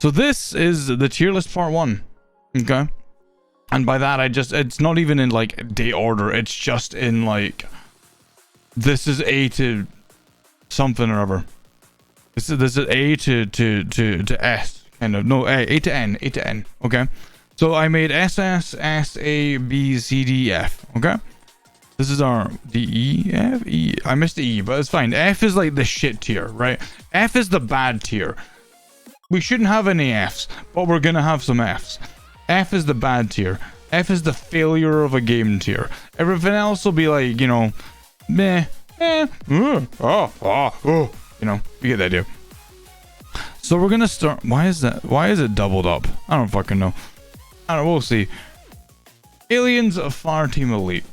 So this is the tier list part 1. Okay. And by that, it's not even in like date order. It's just in like, this is A to something or other. This is A to S, kind of. No, A to N. Okay. So I made SS, S, A, B, C, D, F. Okay. This is our D, E, F, E. I missed the E, but it's fine. F is like the shit tier, right? F is the bad tier. We shouldn't have any Fs, but we're gonna have some Fs. F is the bad tier. F is the failure of a game tier. Everything else will be like, you know, meh, you know, you get the idea. So we're gonna start. Why is that? Why is it doubled up? I don't fucking know. I don't know, we'll see. Aliens Fireteam Elite.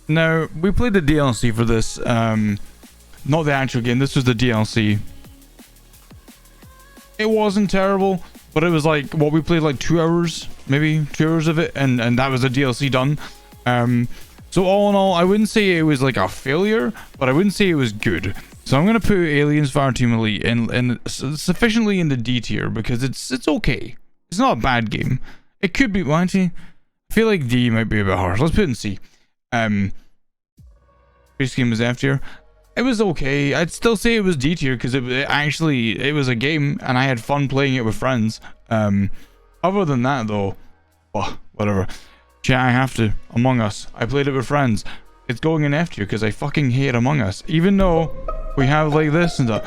Now, we played the DLC for this. Not the actual game. This was the DLC. It wasn't terrible, but it was like, what, we played like 2 hours, maybe 2 hours of it, and that was the DLC done. So all in all, I wouldn't say it was like a failure, but I wouldn't say it was good. So I'm gonna put Aliens Fireteam Elite in sufficiently in the D tier, because it's okay. It's not a bad game. It could be, well, actually, I feel like D might be a bit harsh. Let's put it in C. Base game was F tier. It was okay. I'd still say it was D tier, because it was a game and I had fun playing it with friends. Other than that though, well, whatever. Yeah, I have to. Among Us. I played it with friends. It's going in F tier because I fucking hate Among Us. Even though we have like this and that.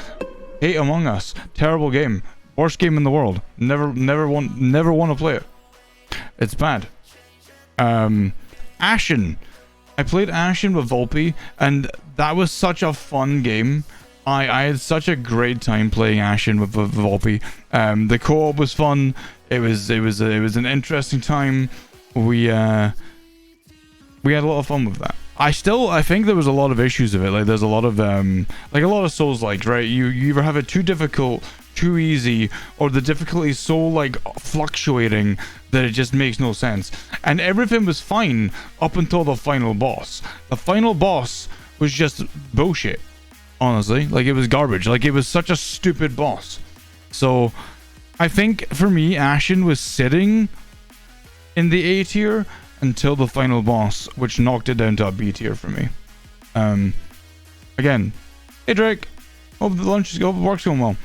Hate Among Us. Terrible game. Worst game in the world. Never want to play it. It's bad. Ashen. I played Ashen with Volpe, and that was such a fun game. I had such a great time playing Ashen with Volpe. The co-op was fun. It was an interesting time. We had a lot of fun with that. I think there was a lot of issues of it. Like there's a lot of like a lot of Souls-like, right? You either have it too difficult, too easy, or the difficulty is so like fluctuating that it just makes no sense. And everything was fine up until the final boss. The final boss was just bullshit, honestly. Like it was garbage. Like it was such a stupid boss. So I think for me, Ashen was sitting in the A tier until the final boss, which knocked it down to a B tier for me. Again, hey Drake, hope the lunch work's going well.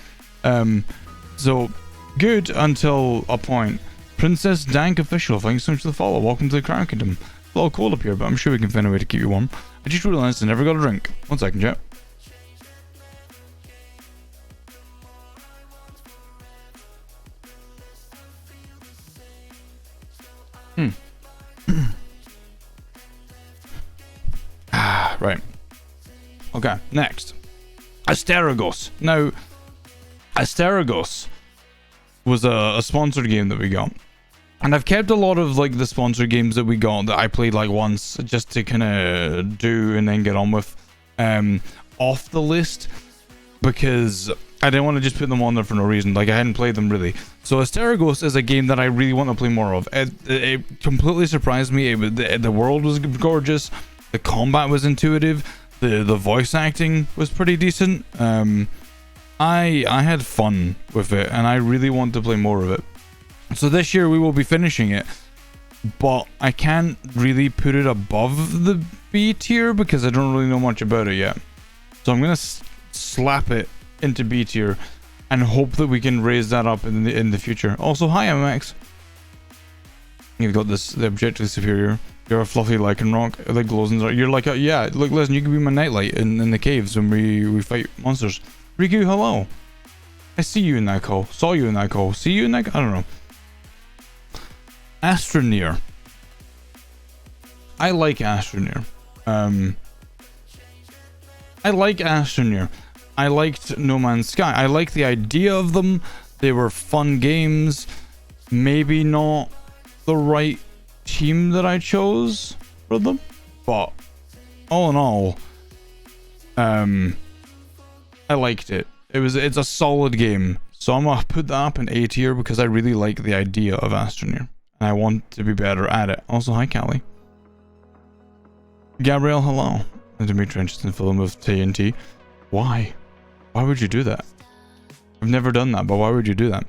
So good until a point. Princess Dank Official, thanks so much for the follow. Welcome to the Crown Kingdom. A little cold up here, but I'm sure we can find a way to keep you warm. I just realized I never got a drink. 1 second, chat. Right. Okay, next. Asterigos. Now, Asterigos was a sponsored game that we got. And I've kept a lot of like the sponsored games that we got that I played like once just to kind of do and then get on with off the list, because I didn't want to just put them on there for no reason. Like I hadn't played them really. So Asterigos is a game that I really want to play more of. It completely surprised me. The world was gorgeous. The combat was intuitive. The voice acting was pretty decent. I had fun with it, and I really want to play more of it. So this year we will be finishing it, but I can't really put it above the B tier because I don't really know much about it yet. So I'm gonna slap it into B tier and hope that we can raise that up in the future. Also, hi MX. You've got the objectively superior. You're a fluffy Lycanroc that glows in the dark. You're like a, yeah, look, listen, you can be my nightlight in the caves when we fight monsters. Riku, hello. I see you in that call. Saw you in that call. See you in that, I don't know. Astroneer. I like Astroneer. I like Astroneer. I liked No Man's Sky. I like the idea of them. They were fun games. Maybe not the right team that I chose for them, but all in all, I liked it. It's a solid game. So I'm gonna put that up in A tier because I really like the idea of Astroneer. And I want to be better at it. Also, hi, Callie. Gabrielle, hello. And Dimitri interested in filling with TNT. Why? Why would you do that? I've never done that, but why would you do that?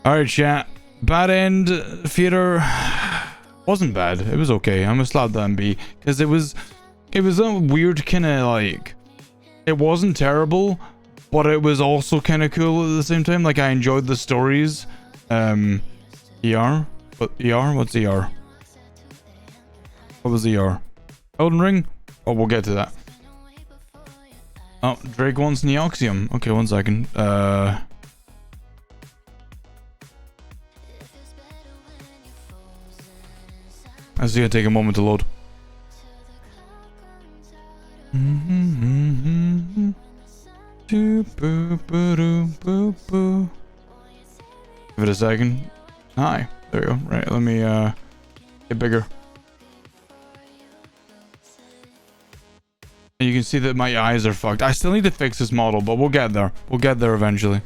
Alright, chat. Bad end theater wasn't bad. It was okay. I'm gonna slap that in B. Because it was a weird kind of like... It wasn't terrible, but it was also kind of cool at the same time. Like, I enjoyed the stories. ER? What ER? What's ER? What was ER? Elden Ring? Oh, we'll get to that. Oh, Drake wants Neoxium. Okay, 1 second. This is gonna take a moment to load. Give it a second. Hi. There we go. Right, let me get bigger. You can see that my eyes are fucked. I still need to fix this model, but we'll get there. We'll get there eventually.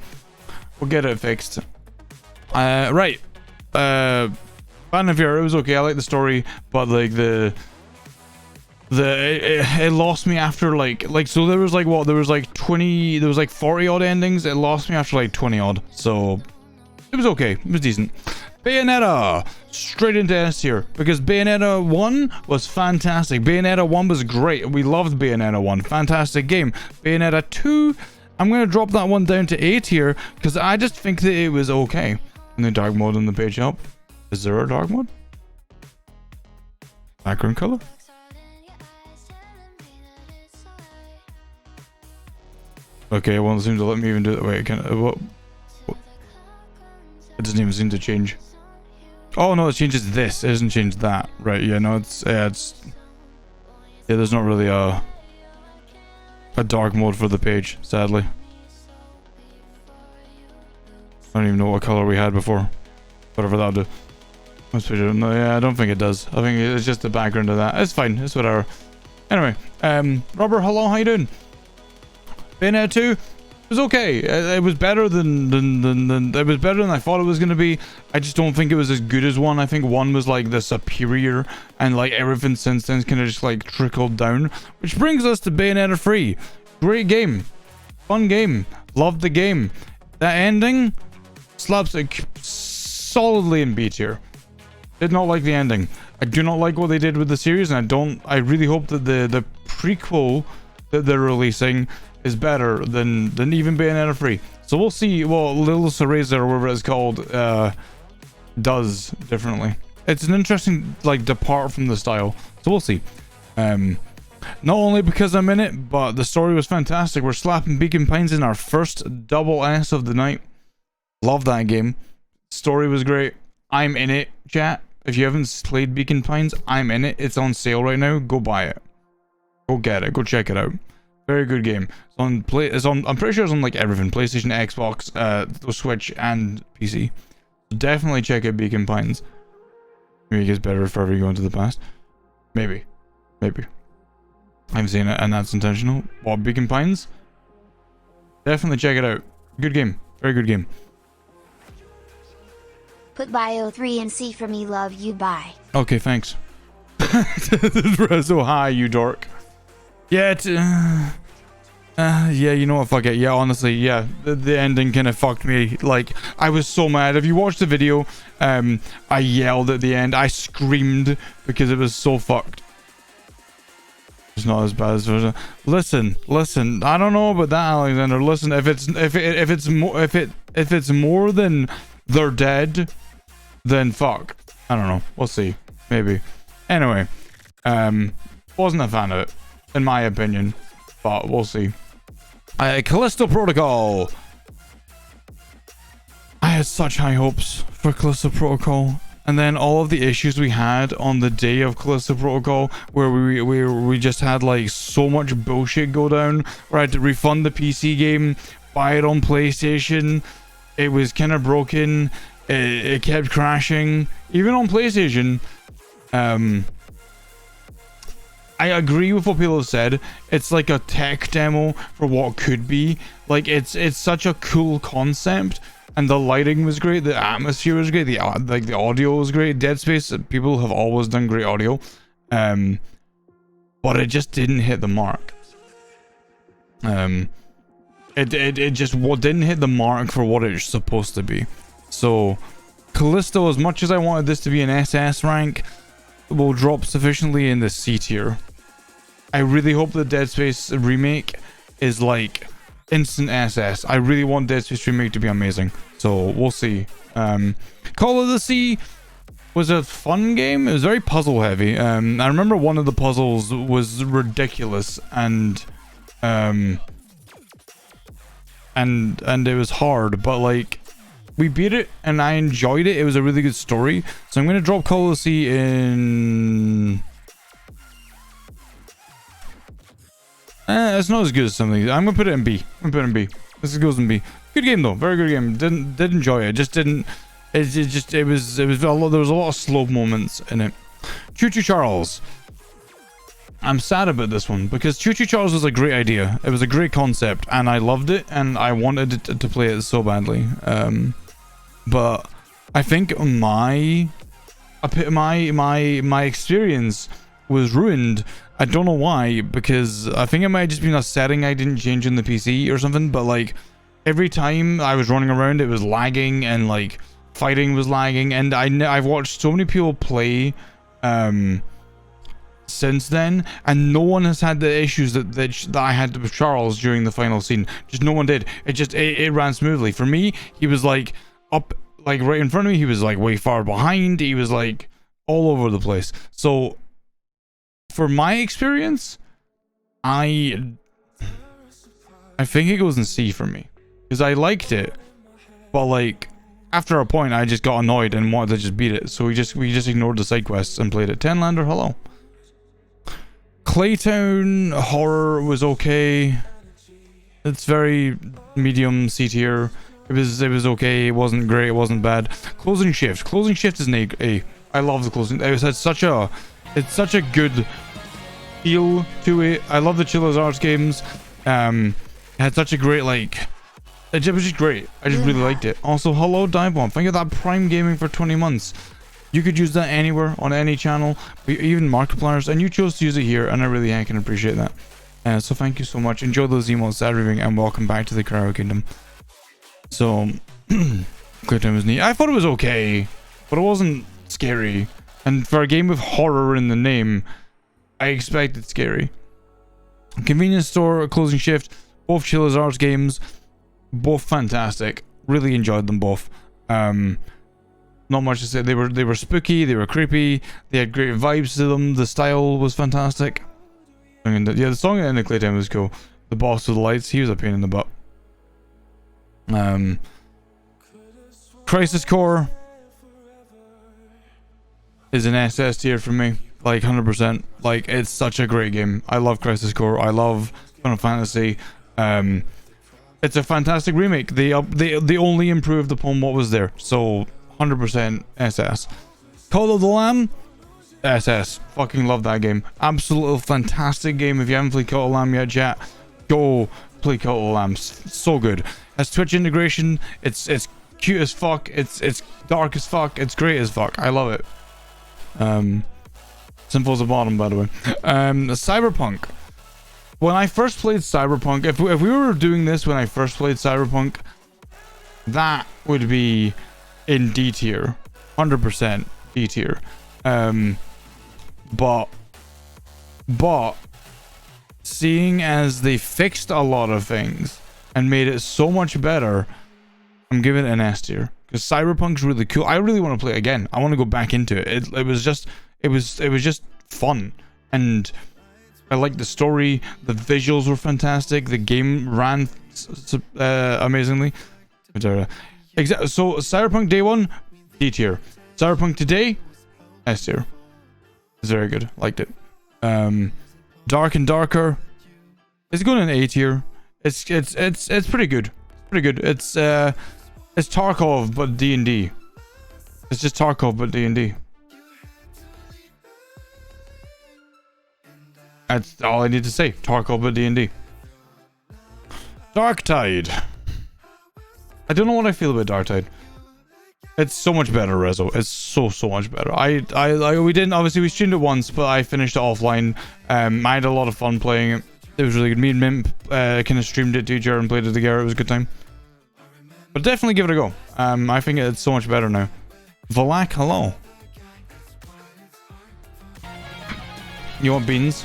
We'll get it fixed. Right. Fan of Fear, it was okay. I like the story, but like it lost me after like so there was like what, there was like 40 odd endings. It lost me after like 20 odd, so it was okay. It was decent. Bayonetta, straight into S tier, because Bayonetta 1 was fantastic. Bayonetta 1 was great. We loved Bayonetta 1. Fantastic game. Bayonetta 2, I'm going to drop that one down to A tier because I just think that it was okay. And the dark mode on the page up. Is there a dark mode? Background color? Okay, it won't seem to let me even do it. Wait, can I, what? It doesn't even seem to change. Oh no, it changes this. It doesn't change that. Right, yeah, no, yeah, there's not really a dark mode for the page, sadly. I don't even know what color we had before. Whatever that'll do. No, yeah, I don't think it does. I think it's just the background of that. It's fine. It's whatever. Anyway, Robert, hello, how you doing? Bayonetta 2 was okay. It was better than it was better than I thought it was gonna be. I just don't think it was as good as 1. I think 1 was like the superior, and like everything since then kind of just like trickled down. Which brings us to Bayonetta 3. Great game, fun game, loved the game. That ending slaps it solidly in B tier. Did not like the ending. I do not like what they did with the series, and I really hope that the prequel that they're releasing is better than even Bayonetta 3. So we'll see what Little Cereza or whatever it's called does differently. It's an interesting like depart from the style. So we'll see. Not only because I'm in it, but the story was fantastic. We're slapping Beacon Pines in our first double S of the night. Love that game. Story was great. I'm in it, chat. If you haven't played Beacon Pines, I'm in it. It's on sale right now. Go buy it. Go get it. Go check it out. Very good game. I'm pretty sure it's on like everything. PlayStation, Xbox, Switch, and PC. Definitely check out Beacon Pines. Maybe it gets better if ever you go into the past. Maybe. Maybe. I've seen it and that's intentional. What, Beacon Pines? Definitely check it out. Good game. Very good game. Put bio 3 and C for me, love you, bye. Okay, thanks. So hi, you dork. Yeah, yeah, you know what, fuck it. Yeah, honestly, yeah, the ending kind of fucked me. Like, I was so mad. If you watched the video, I yelled at the end. I screamed because it was so fucked. It's not as bad as listen. I don't know about that, Alexander. Listen, if it's more than they're dead, then fuck. I don't know. We'll see. Maybe. Anyway, wasn't a fan of it, in my opinion, but we'll see. Callisto Protocol. I had such high hopes for Callisto Protocol, and then all of the issues we had on the day of Callisto Protocol, where we just had like so much bullshit go down, where I had to refund the PC game, buy it on PlayStation. It was kind of broken. It kept crashing, even on PlayStation. I agree with what people have said. It's like a tech demo for what could be. Like, it's such a cool concept, and the lighting was great, the atmosphere was great, the audio was great. Dead Space, people have always done great audio, but it just didn't hit the mark. It just didn't hit the mark for what it's supposed to be. So Callisto, as much as I wanted this to be an SS rank, will drop sufficiently in the C tier. I really hope the Dead Space remake is like instant SS. I really want Dead Space remake to be amazing. So we'll see. Call of the Sea was a fun game. It was very puzzle heavy. I remember one of the puzzles was ridiculous and it was hard, but like we beat it and I enjoyed it. It was a really good story. So I'm gonna drop Call of the Sea in. It's not as good as something. I'm gonna put it in B. I'm gonna put it in B. This goes in B. Good game though. Very good game. Did enjoy it. Just didn't. It was a lot. There was a lot of slow moments in it. Choo Choo Charles. I'm sad about this one because Choo Choo Charles was a great idea. It was a great concept and I loved it and I wanted to play it so badly. But I think my experience was ruined. I don't know why, because I think it might have just been a setting I didn't change in the PC or something, but like every time I was running around it was lagging and like fighting was lagging, and I've watched so many people play since then and no one has had the issues that I had with Charles during the final scene. Just no one did. It ran smoothly. For me, he was like up like right in front of me, he was like way far behind, he was like all over the place. So for my experience, I think it goes in C for me because I liked it, but like after a point I just got annoyed and wanted to just beat it, so we just ignored the side quests and played it. Tenlander, hello. Claytown horror was okay. It's very medium C tier. It was okay. It wasn't great. It wasn't bad. Closing Shift is an A. I love the closing. It's such a good feel to it. I love the Chillers Arts games. It had such a great like. It was just great. I just really liked it. Also, hello Divebomb. Thank you for that Prime Gaming for 20 months. You could use that anywhere on any channel, even Markipliers, and you chose to use it here, and I really can appreciate that. So thank you so much. Enjoy those emotes, sad reviewing, and welcome back to the Cryo Kingdom. So, Claytown was neat. I thought it was okay, but it wasn't scary. And for a game with horror in the name, I expected scary. Convenience Store, Closing Shift, both Chillers Arts games, both fantastic. Really enjoyed them both. Not much to say. They were spooky, they were creepy, they had great vibes to them, the style was fantastic. And yeah, the song in the Claytown was cool. The boss with the lights, he was a pain in the butt. Crisis Core is an SS tier for me, like 100%. Like, it's such a great game. I love Crisis Core. I love Final Fantasy. It's a fantastic remake. They only improved upon what was there. So 100% SS. Call of the Lamb, SS. Fucking love that game. Absolutely fantastic game. If you haven't played Call of the Lamb yet, chat, go play Call of the Lamb. So good. Has Twitch integration. It's cute as fuck. It's dark as fuck. It's great as fuck. I love it. Simple as a bottom, by the way. Cyberpunk. When I first played Cyberpunk, if we were doing this when I first played Cyberpunk, that would be in D tier, 100% D tier. But seeing as they fixed a lot of things and made it so much better, I'm giving it an S tier because Cyberpunk's really cool. I really want to play it again. I want to go back into it. It was just fun, and I liked the story. The visuals were fantastic. The game ran amazingly. So Cyberpunk Day 1, D tier. Cyberpunk Today, S tier. It's very good. Liked it. Dark and Darker, it's going in A tier. It's pretty good. Pretty good. It's Tarkov but D&D. It's just Tarkov but D&D. That's all I need to say. Tarkov but D&D. Darktide. I don't know what I feel about Darktide. It's so much better, Rezo. It's so much better. We didn't, obviously we streamed it once, but I finished it offline. I had a lot of fun playing it. It was really good. Me and Mimp kind of streamed it to each other and played it together. It was a good time. But definitely give it a go. I think it's so much better now. Valak, hello. You want beans?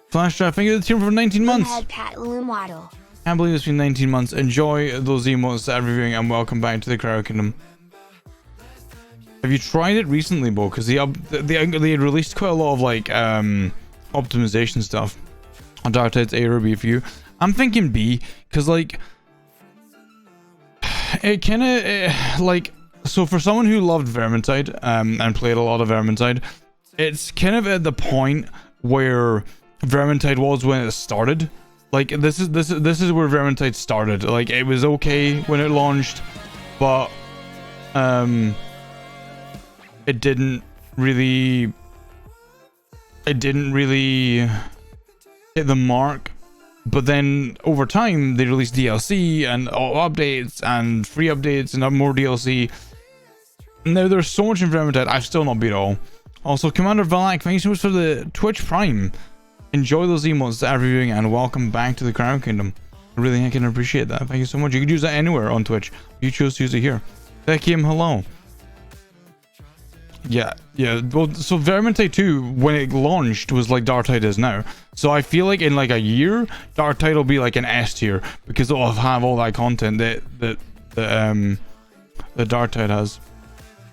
Flash Drive, thank you to the team for 19 months. Can't believe it's been 19 months. Enjoy those emotes that reviewing and welcome back to the Cryo Kingdom. Have you tried it recently, Bo? Because they had released quite a lot of like optimization stuff on Dark Tide's A or B for you. I'm thinking B, because like it kind of like, so for someone who loved Vermintide and played a lot of Vermintide, it's kind of at the point where Vermintide was when it started. Like this is where Vermintide started. Like it was okay when it launched, but it didn't really hit the mark. But then over time they released DLC and updates and free updates and more DLC. Now there's so much in Vermintide, I've still not beat it all. Also, Commander Valak, thank you so much for the Twitch Prime. Enjoy those emotes that are reviewing and welcome back to the Crown Kingdom. I really can appreciate that. Thank you so much. You could use that anywhere on Twitch. You chose to use it here. Beckham, hello. Yeah. Well, so Vermintide 2, when it launched, was like Dark Tide is now. So I feel like in like a year, Dark Tide will be like an S tier because it'll have all that content that Dark Tide has.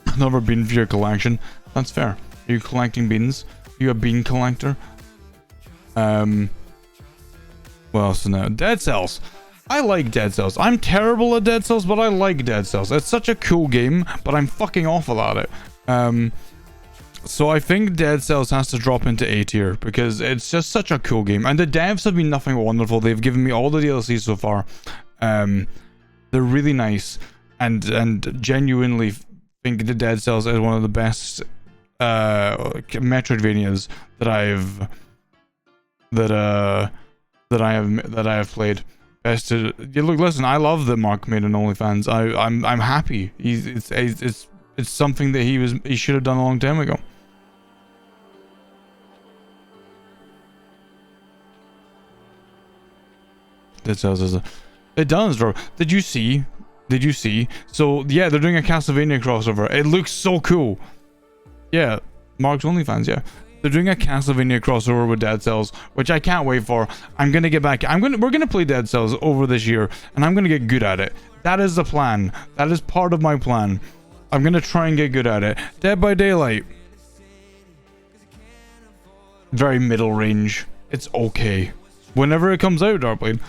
Another bean for your collection. That's fair. Are you collecting beans? Are you a bean collector? What else now? Dead Cells. I like Dead Cells. I'm terrible at Dead Cells, but I like Dead Cells. It's such a cool game, but I'm fucking awful at it. So I think Dead Cells has to drop into A tier because it's just such a cool game. And the devs have been nothing but wonderful. They've given me all the DLC so far. They're really nice and genuinely think the Dead Cells is one of the best Metroidvanias that I have played. Best to, yeah, look, listen, I love that Mark made an OnlyFans. I'm happy. It's something that he should have done a long time ago. That says it does, bro. Did you see? So yeah, they're doing a Castlevania crossover. It looks so cool. Yeah, Mark's OnlyFans. Yeah. They're doing a Castlevania crossover with Dead Cells, which I can't wait for. I'm gonna get back. We're gonna play Dead Cells over this year, and I'm gonna get good at it. That is the plan. That is part of my plan. I'm gonna try and get good at it. Dead by Daylight, very middle range. It's okay. Whenever it comes out, Darkblade,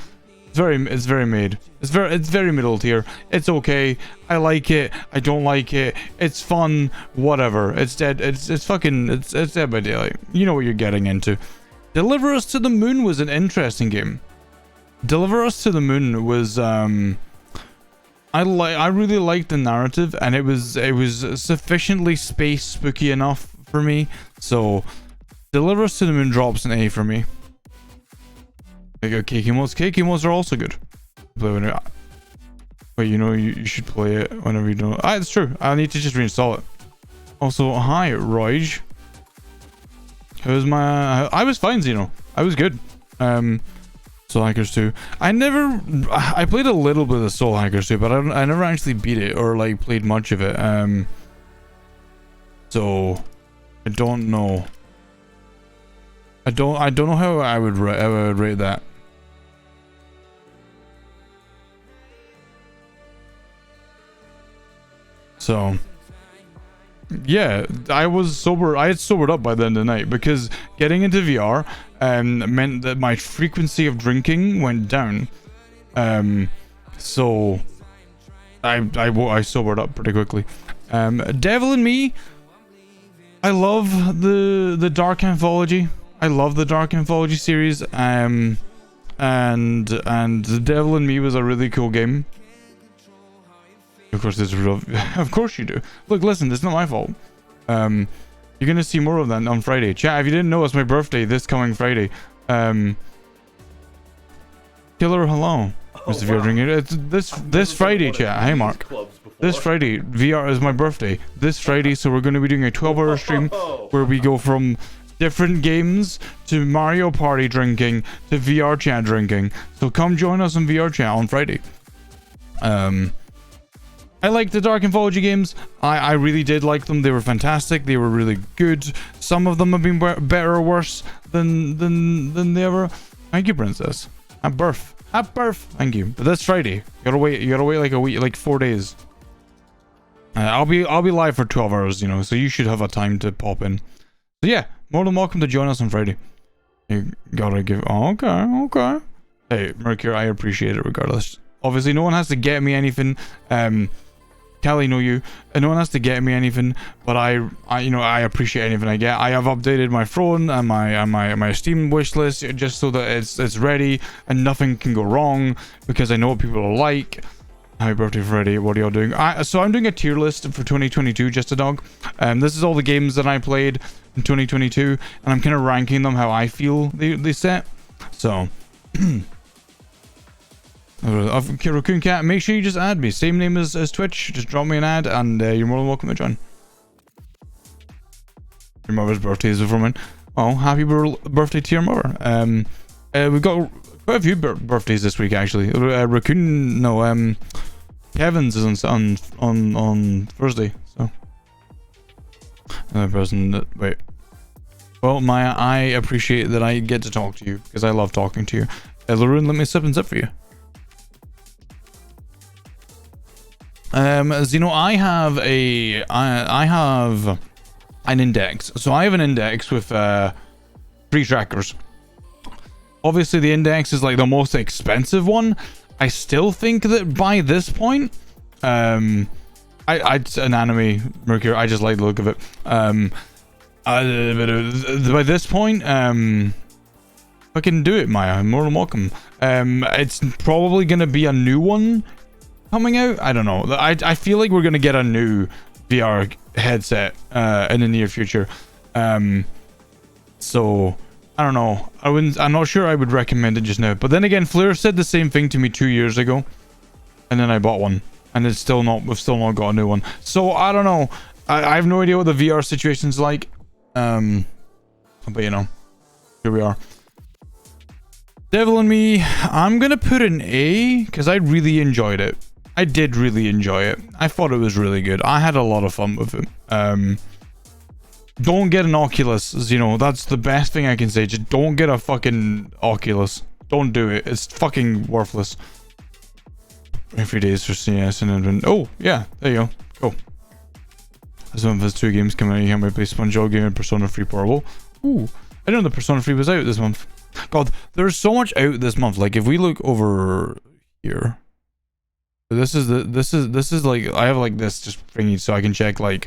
it's very mid. It's very middle tier. It's okay. I like it. I don't like it. It's fun. Whatever. It's dead. It's Dead by Daylight. You know what you're getting into. Deliver Us to the Moon was an interesting game. Deliver Us to the Moon was I really liked the narrative, and it was sufficiently space spooky enough for me. So Deliver Us to the Moon drops an A for me. I got Cakey Modes. Cakey Modes are also good. Play whenever. Wait, you know you should play it whenever you don't. It's true. I need to just reinstall it. Also, hi, Roige. How's my? I was fine, Zeno. I was good. Soul Hackers 2. I played a little bit of Soul Hackers 2, but I never actually beat it or like played much of it. So I don't know. I don't know how I would rate that. So yeah, I had sobered up by the end of the night because getting into VR meant that my frequency of drinking went down. So I sobered up pretty quickly. Devil in Me. I love the Dark Anthology. I love the Dark Anthology series. And The Devil in Me was a really cool game. Of course, this is real. Of course you do. Look, listen, it's not my fault. You're gonna see more of that on Friday. Chat, if you didn't know, it's my birthday this coming Friday. Killer, hello. Mr. VR drinking. It's this Friday, chat. Hey, Mark. This Friday, VR is my birthday. This Friday, so we're gonna be doing a 12-hour stream where we go from different games to Mario Party drinking to VR chat drinking. So come join us in VR chat on Friday. I like the Dark Anthology games. I really did like them. They were fantastic. They were really good. Some of them have been better or worse than the other. Thank you, Princess. At birth. Thank you. But that's Friday. You gotta wait like a week, like 4 days. I'll be live for 12 hours, you know, so you should have a time to pop in. So yeah, more than welcome to join us on Friday. You gotta give... Oh, okay. Hey, Mercury, I appreciate it regardless. Obviously, no one has to get me anything. Kelly, know you. And no one has to get me anything, but I appreciate anything I get. I have updated my phone and my Steam wish list just so that it's ready and nothing can go wrong because I know what people are like. Happy birthday, Freddy. What are y'all doing? So I'm doing a tier list for 2022, just a dog. This is all the games that I played in 2022, and I'm kind of ranking them how I feel they set. So, Raccoon Cat, make sure you just add me. Same name as Twitch. Just drop me an ad, and you're more than welcome to join. Your mother's birthday is before mine. Oh, happy birthday to your mother. We've got quite a few birthdays this week actually. Raccoon, no, Kevin's is on Thursday. So another person that wait. Well, Maya, I appreciate that I get to talk to you because I love talking to you. Laroon, let me sip and zip for you. Zeno, I have an index. So I have an index with 3 trackers. Obviously, the index is like the most expensive one. I still think that by this point, an anime Mercury. I just like the look of it. By this point, I can do it, Maya. More than welcome. It's probably gonna be a new one coming out. I don't know. I feel like we're gonna get a new VR headset in the near future. So I don't know. I'm not sure I would recommend it just now. But then again, Fleur said the same thing to me 2 years ago, and then I bought one, and we've still not got a new one. So I don't know. I have no idea what the VR situation's like. But you know, here we are. Devil in Me, I'm gonna put an A because I really enjoyed it. I did really enjoy it. I thought it was really good. I had a lot of fun with it. Don't get an Oculus, you know, that's the best thing I can say. Just don't get a fucking Oculus. Don't do it. It's fucking worthless. 3 days for CS and then... Oh, yeah, there you go. Cool. This month has 2 games coming out. You can't wait to play SpongeBob Game and Persona 3 Portable. Ooh, I didn't know the Persona 3 was out this month. God, there's so much out this month. Like, if we look over here... This is like... I have like this just thingy so I can check like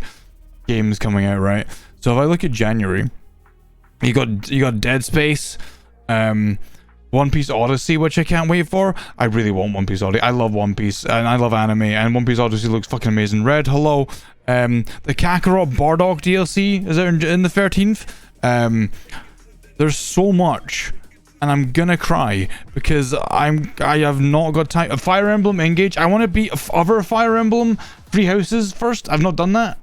games coming out, right? So if I look at January, you got Dead Space, One Piece Odyssey, which I can't wait for. I really want One Piece Odyssey. I love One Piece and I love anime, and One Piece Odyssey looks fucking amazing. Red, hello. The Kakarot Bardock DLC is out in the 13th. There's so much, and I'm gonna cry because I have not got time. A Fire Emblem Engage. I want to beat other Fire Emblem 3 houses first. I've not done that.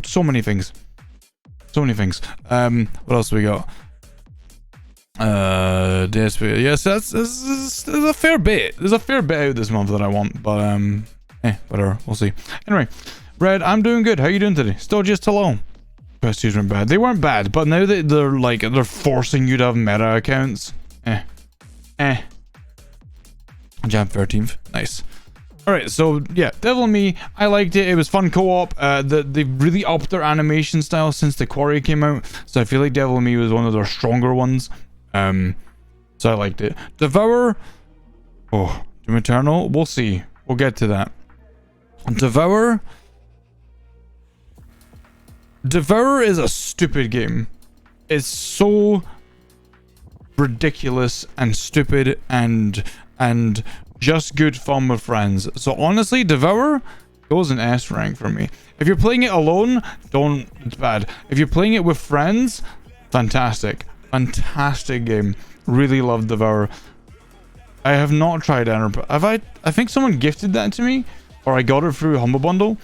So many things. So many things. What else we got? DSP. Yes, that's a fair bit. There's a fair bit out this month that I want, but whatever. We'll see. Anyway, Red, I'm doing good. How are you doing today? Still just hello. Quest 2s weren't bad. They weren't bad, but now that they're forcing you to have meta accounts. Jan 13th. Nice. Alright, so yeah, Devil in Me, I liked it. It was fun co-op. They've really upped their animation style since The Quarry came out. So I feel like Devil in Me was one of their stronger ones. So I liked it. Devour. Oh, Doom Eternal. We'll see. We'll get to that. Devour. Devour is a stupid game. It's so ridiculous and stupid and just good fun with friends. So honestly, Devour goes in S rank for me. If you're playing it alone, it's bad. If you're playing it with friends, fantastic. Fantastic game. Really love Devour. I have not tried Enterprise. I think someone gifted that to me, or I got it through Humble Bundle,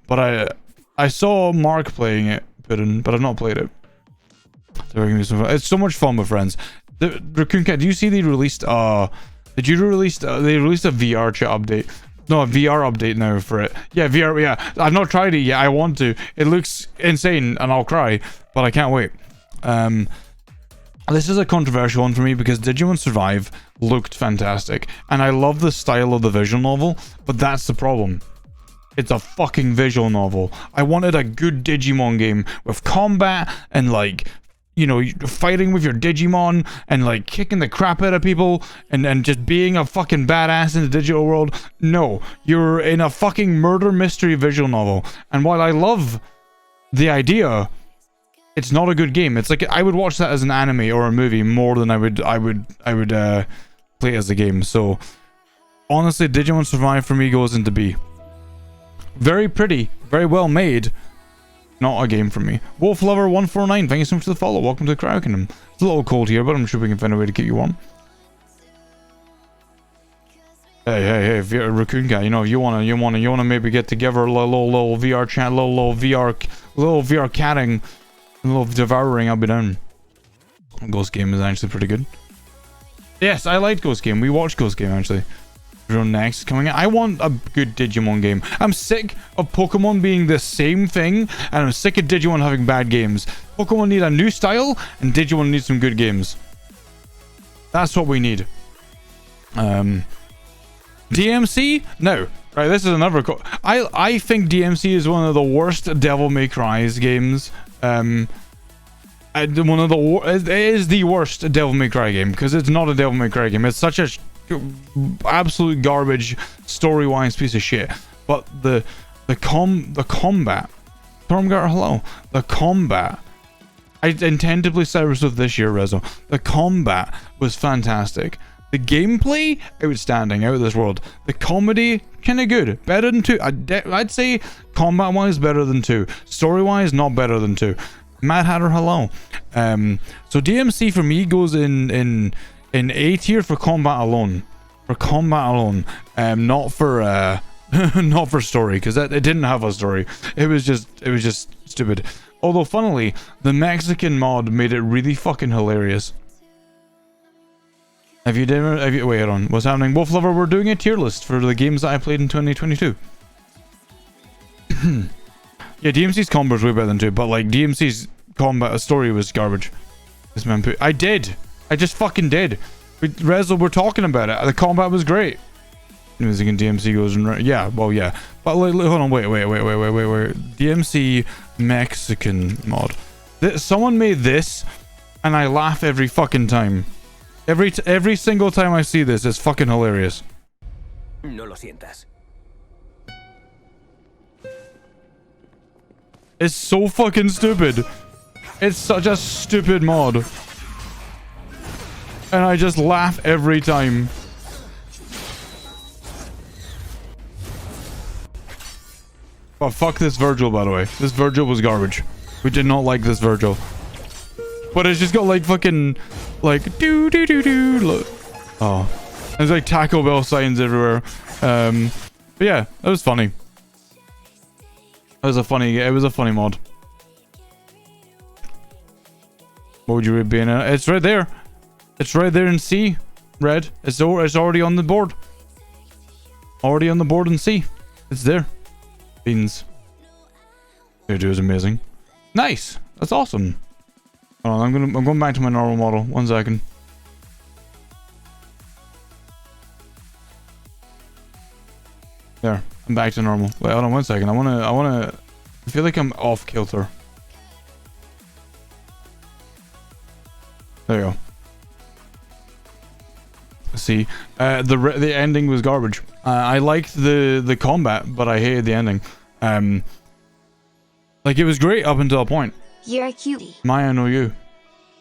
but I saw Mark playing it, but I've not played it. It's so much fun with friends. The Raccoon Cat, do you see they released they released a VR chat update? No, a VR update now for it. Yeah, VR, yeah. I've not tried it yet. I want to. It looks insane and I'll cry, but I can't wait. This is a controversial one for me because Digimon Survive looked fantastic. And I love the style of the visual novel, but that's the problem. It's a fucking visual novel. I wanted a good Digimon game with combat and like, you know, fighting with your Digimon and like kicking the crap out of people and just being a fucking badass in the digital world. No, you're in a fucking murder mystery visual novel. And while I love the idea, it's not a good game. It's like I would watch that as an anime or a movie more than I would play it as a game. So honestly, Digimon Survive for me goes into B. Very pretty, very well made. Not a game for me. Wolf Lover 149, thank you so much for the follow. Welcome to the Cryo Kingdom. It's a little cold here, but I'm sure we can find a way to keep you warm. Hey, Raccoon Guy, you know, if you wanna maybe get together a little VR chat, little VR catting, a little devouring, I'll be down. Ghost Game is actually pretty good. Yes, I liked Ghost Game. We watched Ghost Game actually. Next coming out. I want a good Digimon game. I'm sick of Pokemon being the same thing, and I'm sick of Digimon having bad games. Pokemon need a new style, and Digimon needs some good games. That's what we need. DMC? No. Right, this is another... I think DMC is one of the worst Devil May Cry's games. It is the worst Devil May Cry game, because it's not a Devil May Cry game. It's such a absolute garbage story-wise piece of shit. But the combat, Stormguard, hello. The combat. I intend to play Cyrus with this year, Rezo. The combat was fantastic. The gameplay, outstanding, out of this world. The comedy, kind of good, better than 2. I'd say combat-wise better than 2. Story-wise, not better than 2. Mad Hatter, hello. So DMC for me goes in A tier for combat alone. Not for not for story, because it didn't have a story. It was just stupid. Although funnily, the Mexican mod made it really fucking hilarious. Wait, hold on. What's happening? Wolf Lover, we're doing a tier list for the games that I played in 2022. Yeah, DMC's combat was way better than 2, but like DMC's combat story was garbage. This man I just fucking did. Rezo, we're talking about it. The combat was great. Music in DMC goes in, yeah, well, yeah. But like, hold on, wait. DMC Mexican mod. Someone made this, and I laugh every fucking time. Every single time I see this, it's fucking hilarious. No lo sientas. It's so fucking stupid. It's such a stupid mod. And I just laugh every time. Oh, fuck this Virgil, by the way. This Virgil was garbage. We did not like this Virgil. But it's just got like fucking... Like... Look. Oh. There's like Taco Bell signs everywhere. But yeah, that was funny. It was a funny mod. What would you rate being in it? It's right there. It's right there in C. Red. It's already on the board. Already on the board in C. It's there. Beans. Dude, it was amazing. Nice. That's awesome. Hold on, I'm going back to my normal model. 1 second. There. I'm back to normal. Wait, hold on 1 second. I feel like I'm off kilter. There you go. See, the ending was garbage. I liked the combat, but I hated the ending. Like, it was great up until a point. You're a cutie. Maya, no you.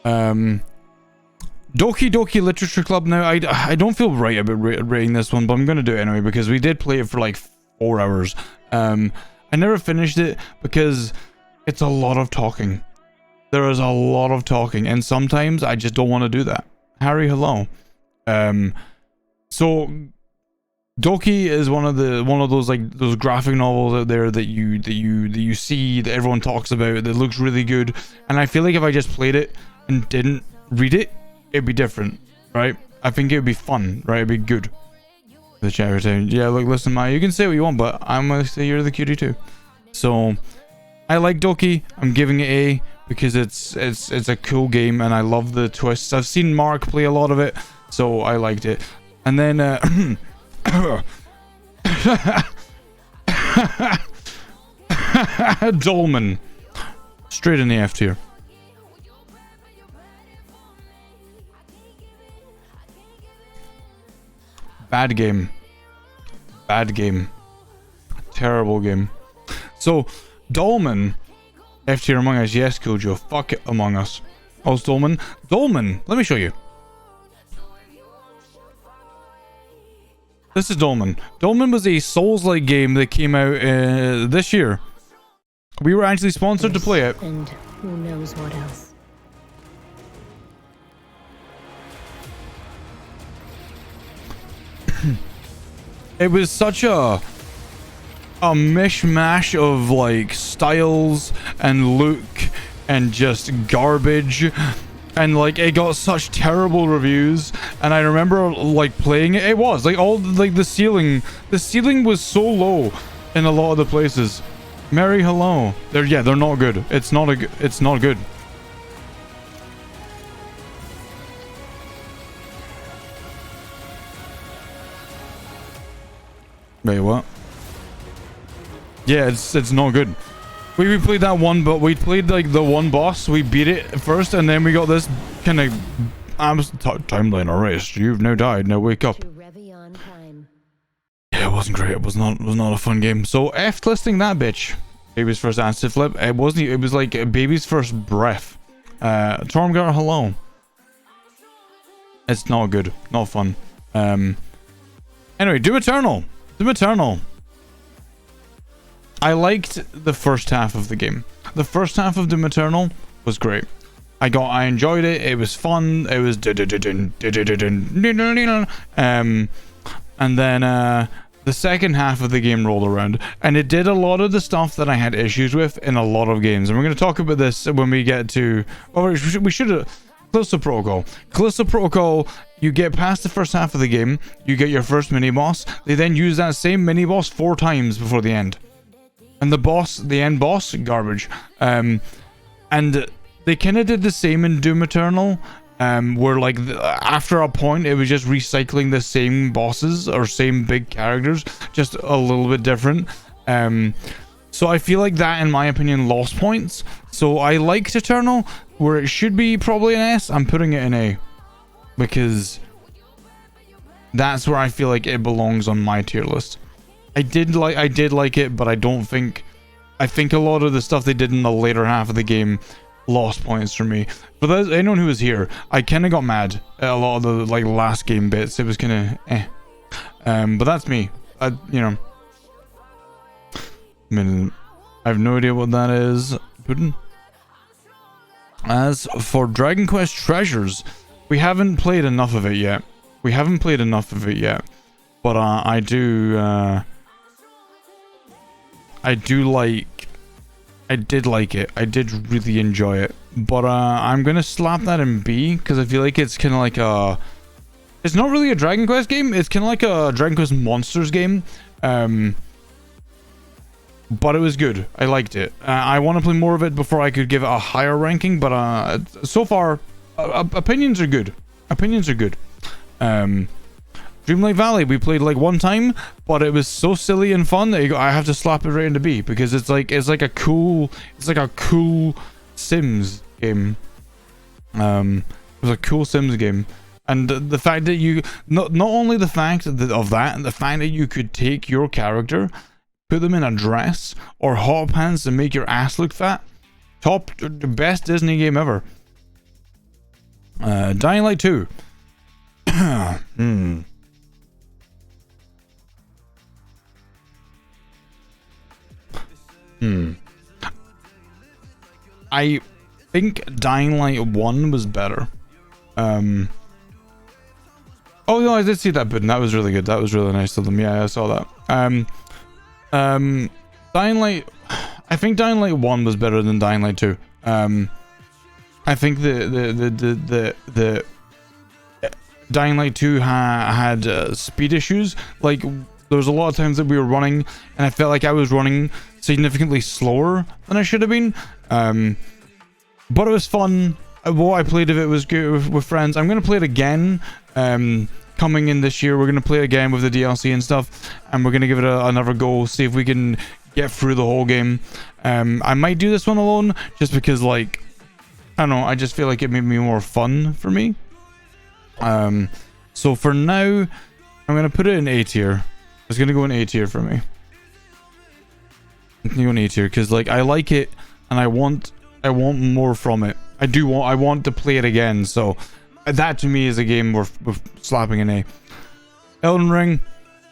Doki Doki Literature Club now. I don't feel right about rating this one, but I'm gonna do it anyway because we did play it for like 4 hours. I never finished it because it's a lot of talking. There is a lot of talking, and sometimes I just don't want to do that. Harry, hello. So Doki is one of those like those graphic novels out there that you see that everyone talks about that looks really good, and I feel like if I just played it and didn't read it, it'd be different, right? I think it would be fun, right? It'd be good. The chat saying, yeah, look, listen, Maya, you can say what you want, but I'm gonna say you're the cutie too. So I like Doki. I'm giving it A because it's a cool game and I love the twists. I've seen Mark play a lot of it, so I liked it. And then Dolman, straight in the F tier. Bad game. Bad game. Terrible game. So, Dolman, F tier Among Us. Yes, Kojo. Fuck it, Among Us. Oh, Dolman. Dolman, let me show you. This is Dolman. Dolman was a Souls-like game that came out this year. We were actually sponsored to play it. And who knows what else. It was such a mishmash of like styles and look and just garbage, and like it got such terrible reviews. And I remember like playing it. It was like all like the ceiling was so low in a lot of the places. Mary, hello. They're not good. It's not good. Wait, what? Yeah, it's not good. We played that one, but we played like the one boss. We beat it first, and then we got this kind of timeline erased. You've now died. Now wake up. Yeah, it wasn't great. It was not a fun game. So F listing that bitch. Baby's first acid flip. It wasn't. It was like baby's first breath. Tormgar, hello. It's not good. Not fun. Anyway, Doom Eternal. Doom Eternal. I liked the first half of the game. The first half of Doom Eternal was great. I enjoyed it. It was fun. It was and then the second half of the game rolled around, and it did a lot of the stuff that I had issues with in a lot of games. And we're going to talk about this when we get to. Oh, we should have. Callisto Protocol. Callisto Protocol, you get past the first half of the game, you get your first mini-boss. They then use that same mini-boss 4 times before the end. And the end boss, garbage. And they kind of did the same in Doom Eternal, where like after a point, it was just recycling the same bosses or same big characters, just a little bit different. So I feel like that, in my opinion, lost points. So I liked Eternal, where it should be probably an S. I'm putting it in A, because that's where I feel like it belongs on my tier list. I did like it, but I think a lot of the stuff they did in the later half of the game lost points for me. For those, anyone who was here, I kind of got mad at a lot of the like last game bits. It was kind of eh. But that's me. You know. I have no idea what that is. Puddin'. As for Dragon Quest Treasures, we haven't played enough of it yet. But I did like it. I did really enjoy it. But I'm gonna slap that in B, because I feel like it's kind of like a. It's not really a Dragon Quest game. It's kind of like a Dragon Quest Monsters game. But it was good. I liked it. I want to play more of it before I could give it a higher ranking. But so far, opinions are good. Dreamlight Valley, we played like one time, but it was so silly and fun that I have to slap it right into B, because it's like a cool Sims game. It was a cool Sims game. And the fact that you not only the fact of that, the fact that you could take your character, put them in a dress or hot pants and make your ass look fat. The best Disney game ever. Dying Light 2. I think Dying Light 1 was better. Oh no, I did see that button. That was really good. That was really nice of them. Yeah, I saw that. Dying Light. I think Dying Light 1 was better than Dying Light 2. I think the Dying Light 2 had speed issues. Like, there was a lot of times that we were running, and I felt like I was running significantly slower than I should have been. But it was fun. What I played of it was good with friends. I'm going to play it again. Coming in this year, we're going to play it again with the DLC and stuff, and we're going to give it another go, see if we can get through the whole game. I might do this one alone, just because, like, I don't know, I just feel like it made me more fun for me. So for now, I'm going to put it in A tier. It's going to go in A tier for me. It's going to go in A tier, because, like, I like it, and I want more from it. I want to play it again, so that to me is a game worth slapping an A. Elden Ring,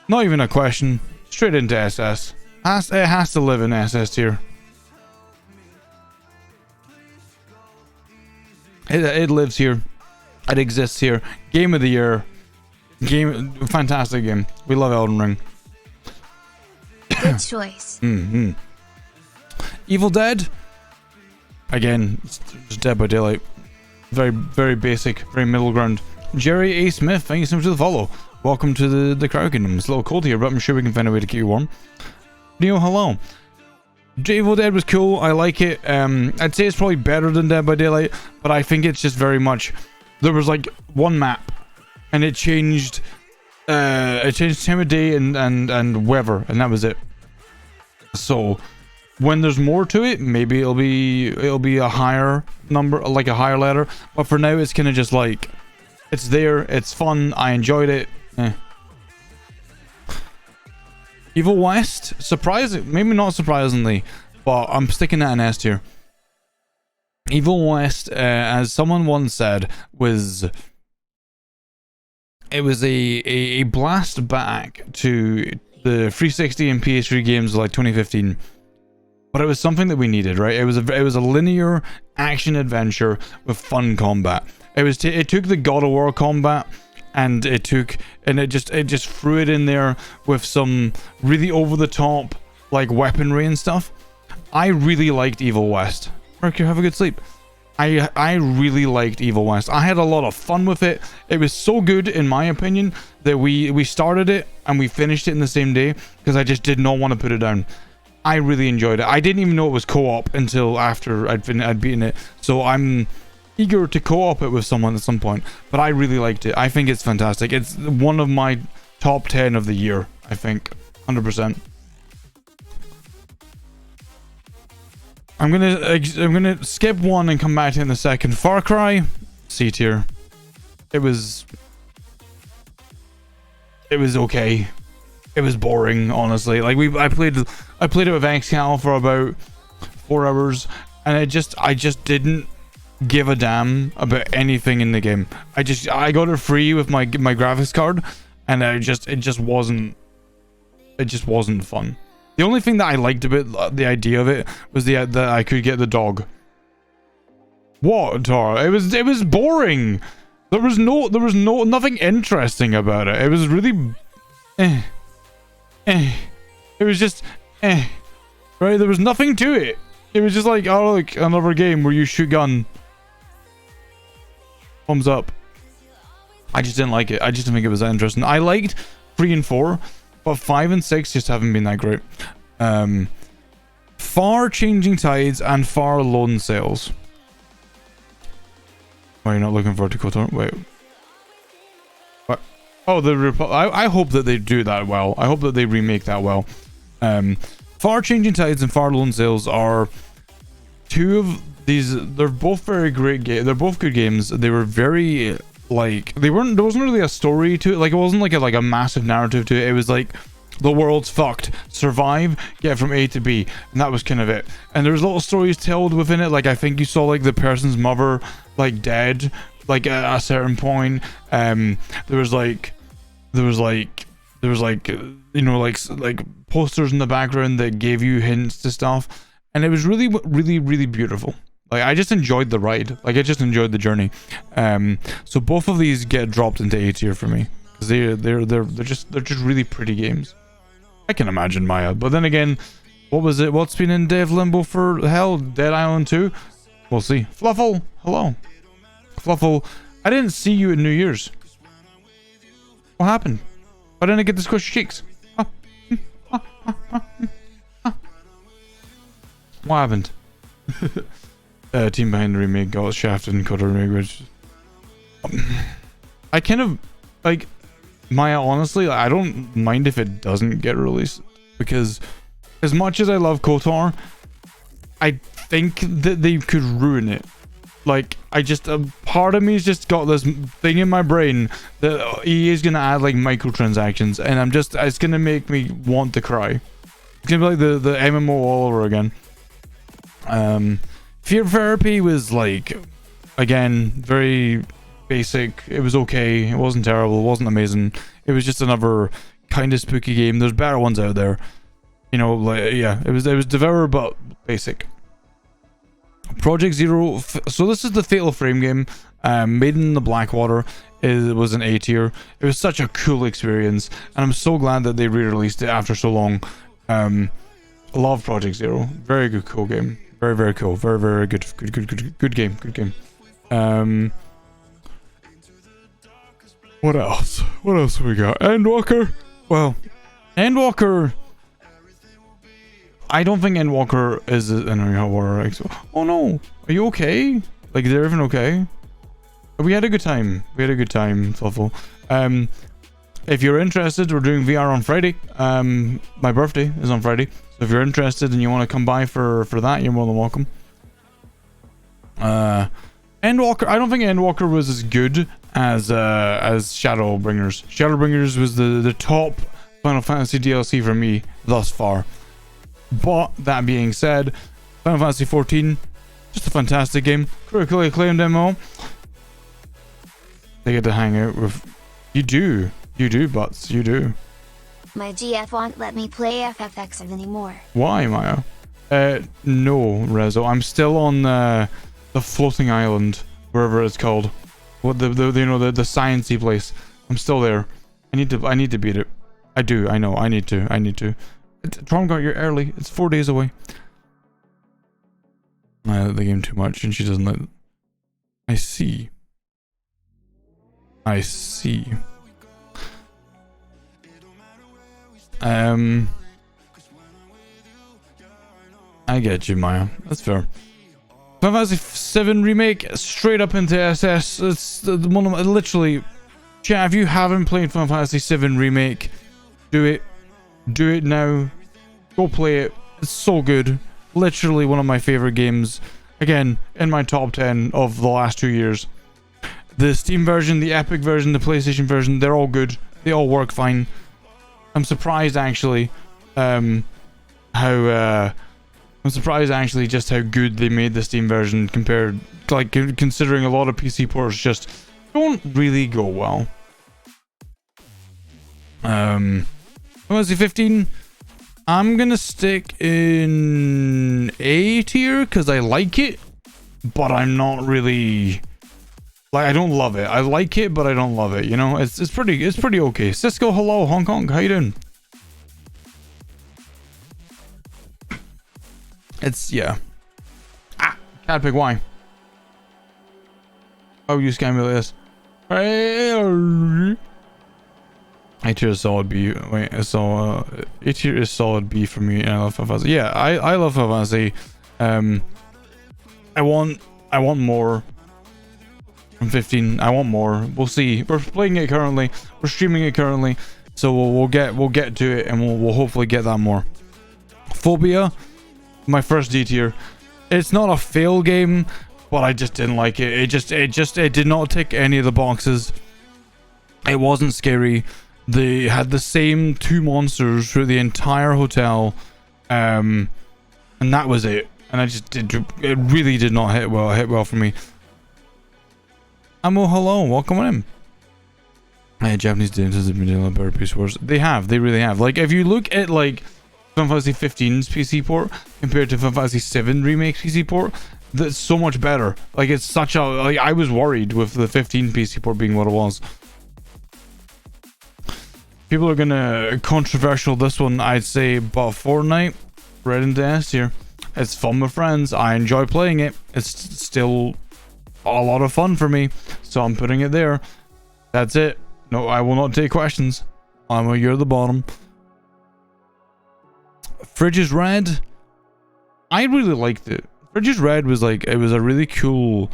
not even a question. Straight into SS. It has to live in SS tier. It lives here. It exists here. Game of the year. Fantastic game. We love Elden Ring. Good choice. Evil Dead. Again, it's Dead by Daylight. Very, very basic, very middle ground. Jerry A. Smith, thank you so much for the follow. Welcome to the Crowd Kingdom. It's a little cold here, but I'm sure we can find a way to keep you warm. Neo, hello. Evil Dead was cool. I like it. I'd say it's probably better than Dead by Daylight, but I think it's just very much. There was like one map, and it changed. It changed time of day and weather, and that was it. So, when there's more to it, maybe it'll be a higher number, like a higher letter. But for now, it's kind of just like, it's there. It's fun. I enjoyed it. Evil West, maybe not surprisingly, but I'm sticking that in S tier. Evil West, as someone once said, was a blast back to the 360 and PS3 games of like 2015. But it was something that we needed, right? It was a linear action adventure with fun combat. It took the God of War combat, and it just threw it in there with some really over the top like weaponry and stuff. I really liked Evil West. Mercury, have a good sleep. I really liked Evil West. I had a lot of fun with it. It was so good, in my opinion, that we started it and we finished it in the same day, because I just did not want to put it down. I really enjoyed it. I didn't even know it was co-op until after I'd beaten it. So I'm eager to co-op it with someone at some point. But I really liked it. I think it's fantastic. It's one of my top 10 of the year, I think. 100%. I'm gonna skip one and come back to it in a second. Far Cry, C tier. It was okay. It was boring, honestly. Like I played it with XCal for about 4 hours, and I just didn't give a damn about anything in the game. I got it free with my graphics card, and it just wasn't fun. The only thing that I liked about the idea of it was that I could get the dog. What, Tara? It was boring. There was nothing interesting about it. It was really it was just right? There was nothing to it. It was just like, oh look, another game where you shoot gun. Thumbs up. I just didn't like it. I just didn't think it was that interesting. I liked 3 and 4, but 5 and 6 just haven't been that great. Far Changing Tides and Far Lone Sails. Why are you not looking forward to KOTOR? Wait. What? Oh, I hope that they do that well. I hope that they remake that well. Far Changing Tides and Far Lone Sails are two of these. They're both very great games. They're both good games. They were very, like, there wasn't really a story to it. Like, it wasn't like a massive narrative to it. It was like, the world's fucked, survive, get from A to B, and that was kind of it. And there's little stories told within it. Like, I think you saw like the person's mother like dead, like at a certain point. There was like you know, like posters in the background that gave you hints to stuff, and it was really beautiful. Like, I just enjoyed the ride. Like, I just enjoyed the journey. So both of these get dropped into A tier for me. They're just really pretty games. I can imagine Maya, but then again, what was it? What's been in dev limbo for hell? Dead Island 2? We'll see. Fluffle, hello. Fluffle, I didn't see you at New Year's. What happened? Why didn't I get to squish your cheeks? What happened? Team behind the remake got shafted and cut a remake, which I kind of like. Maya, honestly, I don't mind if it doesn't get released, because as much as I love KOTOR, I think that they could ruin it. Like, I just, part of me's just got this thing in my brain that EA is gonna add like microtransactions, and it's gonna make me want to cry. It's gonna be like the MMO all over again. Fear Therapy was like, again, very basic. It was okay. It wasn't terrible. It wasn't amazing. It was just another kind of spooky game. There's better ones out there. You know, like, yeah, it was Devour, but basic. Project Zero. So this is the Fatal Frame game. Made in the Blackwater. It was an A tier. It was such a cool experience, and I'm so glad that they re-released it after so long. I love Project Zero. Very good, cool game. Very, very cool. Very, very good. Good game. Good game. What else? What else have we got? Endwalker. Well, Endwalker. I don't think Endwalker is an horror. Oh no, are you okay? Like, is everything okay? We had a good time. We had a good time, Fluffle. If you're interested, we're doing VR on Friday. My birthday is on Friday, so if you're interested and you want to come by for that, you're more than welcome. Endwalker. I don't think Endwalker was as good as Shadowbringers. Shadowbringers was the top Final Fantasy DLC for me thus far. But that being said, Final Fantasy 14, just a fantastic game. Critically acclaimed MMO. They get to hang out with. You do, Butts. You do. My GF won't let me play FFX anymore. Why, Maya? No, Rezo. I'm still on the floating island, wherever it's called. What the sciencey place. I'm still there. I need to beat it. I do. I know. I need to. Tron got here early. It's 4 days away. I like the game too much, and she doesn't let. I see. I get you, Maya. That's fair. Final Fantasy 7 remake straight up into SS. It's the one of literally. Chat, if you haven't played Final Fantasy 7 remake, do it. Do it now. Go play it. It's so good. Literally one of my favorite games. Again, in my top 10 of the last 2 years. The Steam version, the Epic version, the PlayStation version, they're all good. They all work fine. I'm surprised actually I'm surprised actually just how good they made the Steam version compared, like, considering a lot of PC ports just don't really go well. Final Fantasy 15, I'm gonna stick in A tier because I like it, but I'm not really, like, I don't love it. I like it, but I don't love it. You know, it's pretty okay. Cisco, hello, Hong Kong, how you doing? It's, yeah. Can't pick why. Oh, you scam me like this. A tier is solid B. Wait, so A tier is solid B for me, and I love Final Fantasy. Yeah, I love Final Fantasy. I want more from 15. I want more. We'll see. We're playing it currently. We're streaming it currently, so we'll get to it, and we'll hopefully get that more. Phobia, my first D tier. It's not a fail game, but I just didn't like it. It did not tick any of the boxes. It wasn't scary. They had the same 2 monsters through the entire hotel, and that was it. And it really did not hit well for me. Amo, hello, welcome in. Japanese dentists have been doing a better piece of work. They really have. Like, if you look at like Final Fantasy 15's PC port compared to Final Fantasy 7 remake PC port, that's so much better. Like, it's such a, like, I was worried with the 15 PC port being what it was. People are gonna controversial this one, I'd say, but Fortnite, right into S tier. It's fun with friends. I enjoy playing it. It's still a lot of fun for me, so I'm putting it there. That's it. No, I will not take questions. You're the bottom. Fridges Red. I really liked it. Fridges Red was like, it was a really cool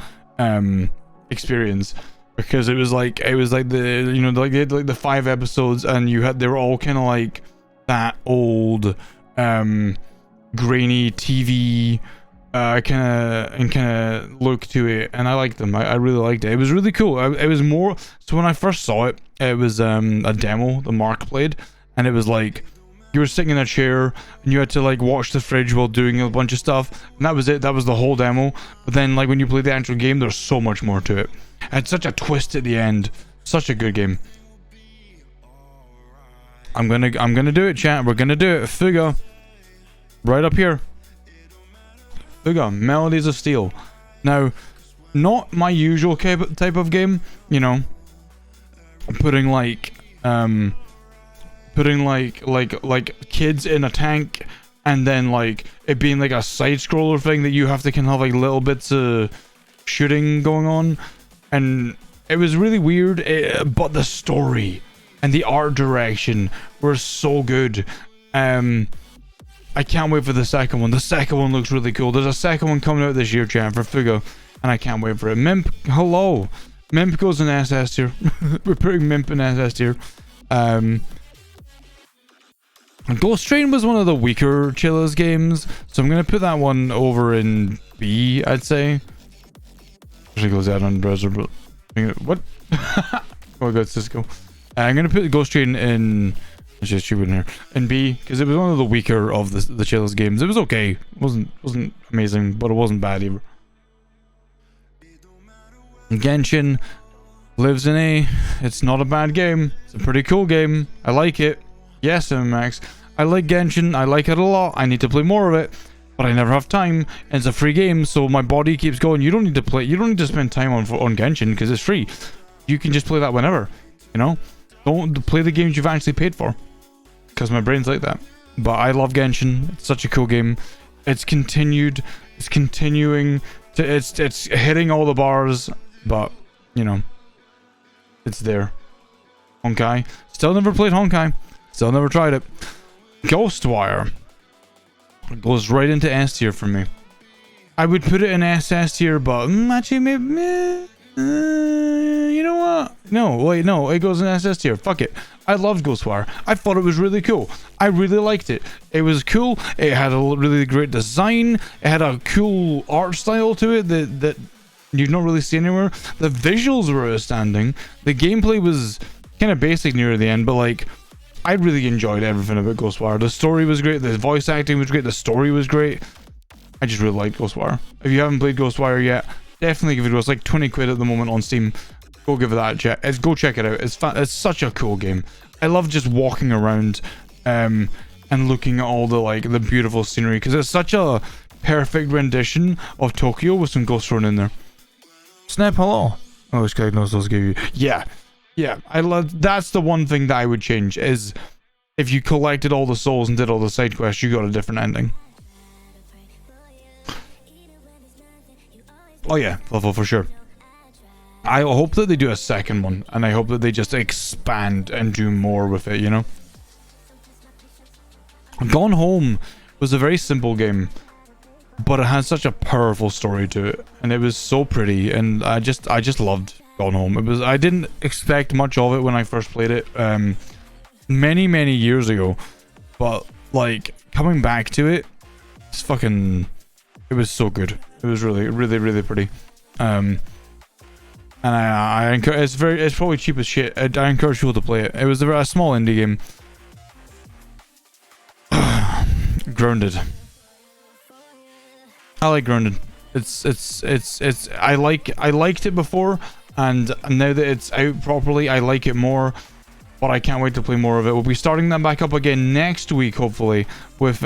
experience, because it was like the, you know, like they had like the 5 episodes, and they were all kind of like that old grainy TV kind of look to it, and I liked them. I really liked it. It was really cool. It was more, so when I first saw it, it was a demo the Mark played, and it was like you were sitting in a chair and you had to like watch the fridge while doing a bunch of stuff, and that was it. That was the whole demo. But then like when you play the actual game, there's so much more to it. And it's such a twist at the end. Such a good game. I'm gonna do it, chat. We're gonna do it. Fuga, right up here. Fuga, Melodies of Steel. Now, not my usual type of game, you know, putting like kids in a tank, and then like it being like a side scroller thing that you have to kind of have like little bits of shooting going on, and it was really weird, but the story and the art direction were so good. I can't wait for the second one. The second one looks really cool. There's a second one coming out this year, chat, for Fugo, and I can't wait for it. Mimp, hello. Mimp goes in SS tier. We're putting Mimp in SS tier. Ghost Train was one of the weaker Chillers games, so I'm gonna put that one over in B, I'd say. Actually goes out on browser, but what? Oh god, Cisco. I'm gonna put the Ghost Train in. It's just stupid in here. In B, because it was one of the weaker of the Chillers games. It was okay. It wasn't amazing, but it wasn't bad either. Genshin lives in A. It's not a bad game. It's a pretty cool game. I like it. Yes, Max. I like Genshin. I like it a lot. I need to play more of it, but I never have time. And it's a free game, so my body keeps going. You don't need to play. You don't need to spend time on Genshin because it's free. You can just play that whenever. You know, don't play the games you've actually paid for. Because my brain's like that. But I love Genshin. It's such a cool game. It's continued. It's continuing. It's hitting all the bars. But, you know, it's there. Honkai. Still never played Honkai. Still never tried it. Ghostwire goes right into S tier for me. I would put it in SS tier, but actually maybe... you know what? No, wait, no, it goes in SS tier. Fuck it. I loved Ghostwire. I thought it was really cool. I really liked it. It was cool. It had a really great design. It had a cool art style to it that you don't really see anywhere. The visuals were outstanding. The gameplay was kind of basic near the end, but like, I really enjoyed everything about Ghostwire. The story was great. The voice acting was great. The story was great. I just really liked Ghostwire. If you haven't played Ghostwire yet, definitely give it a go. It's like 20 quid at the moment on Steam. Go give it that a check. Go check it out. It's fun. It's such a cool game. I love just walking around and looking at all the beautiful scenery, because it's such a perfect rendition of Tokyo with some ghosts thrown in there. Snap, hello. Oh, this guy knows those give you. Yeah. I love. That's the one thing that I would change, is if you collected all the souls and did all the side quests, you got a different ending. Oh yeah, level for sure. I hope that they do a second one, and I hope that they just expand and do more with it, you know? Gone Home was a very simple game, but it had such a powerful story to it, and it was so pretty, and I just loved Gone Home. I didn't expect much of it when I first played it many years ago, but like coming back to it, it was so good. It was really pretty. And I encourage. It's probably cheap as shit. I encourage people to play it. It was a small indie game. Grounded. I like Grounded. I liked it before, and now that it's out properly, I like it more. But I can't wait to play more of it. We'll be starting that back up again next week, hopefully, with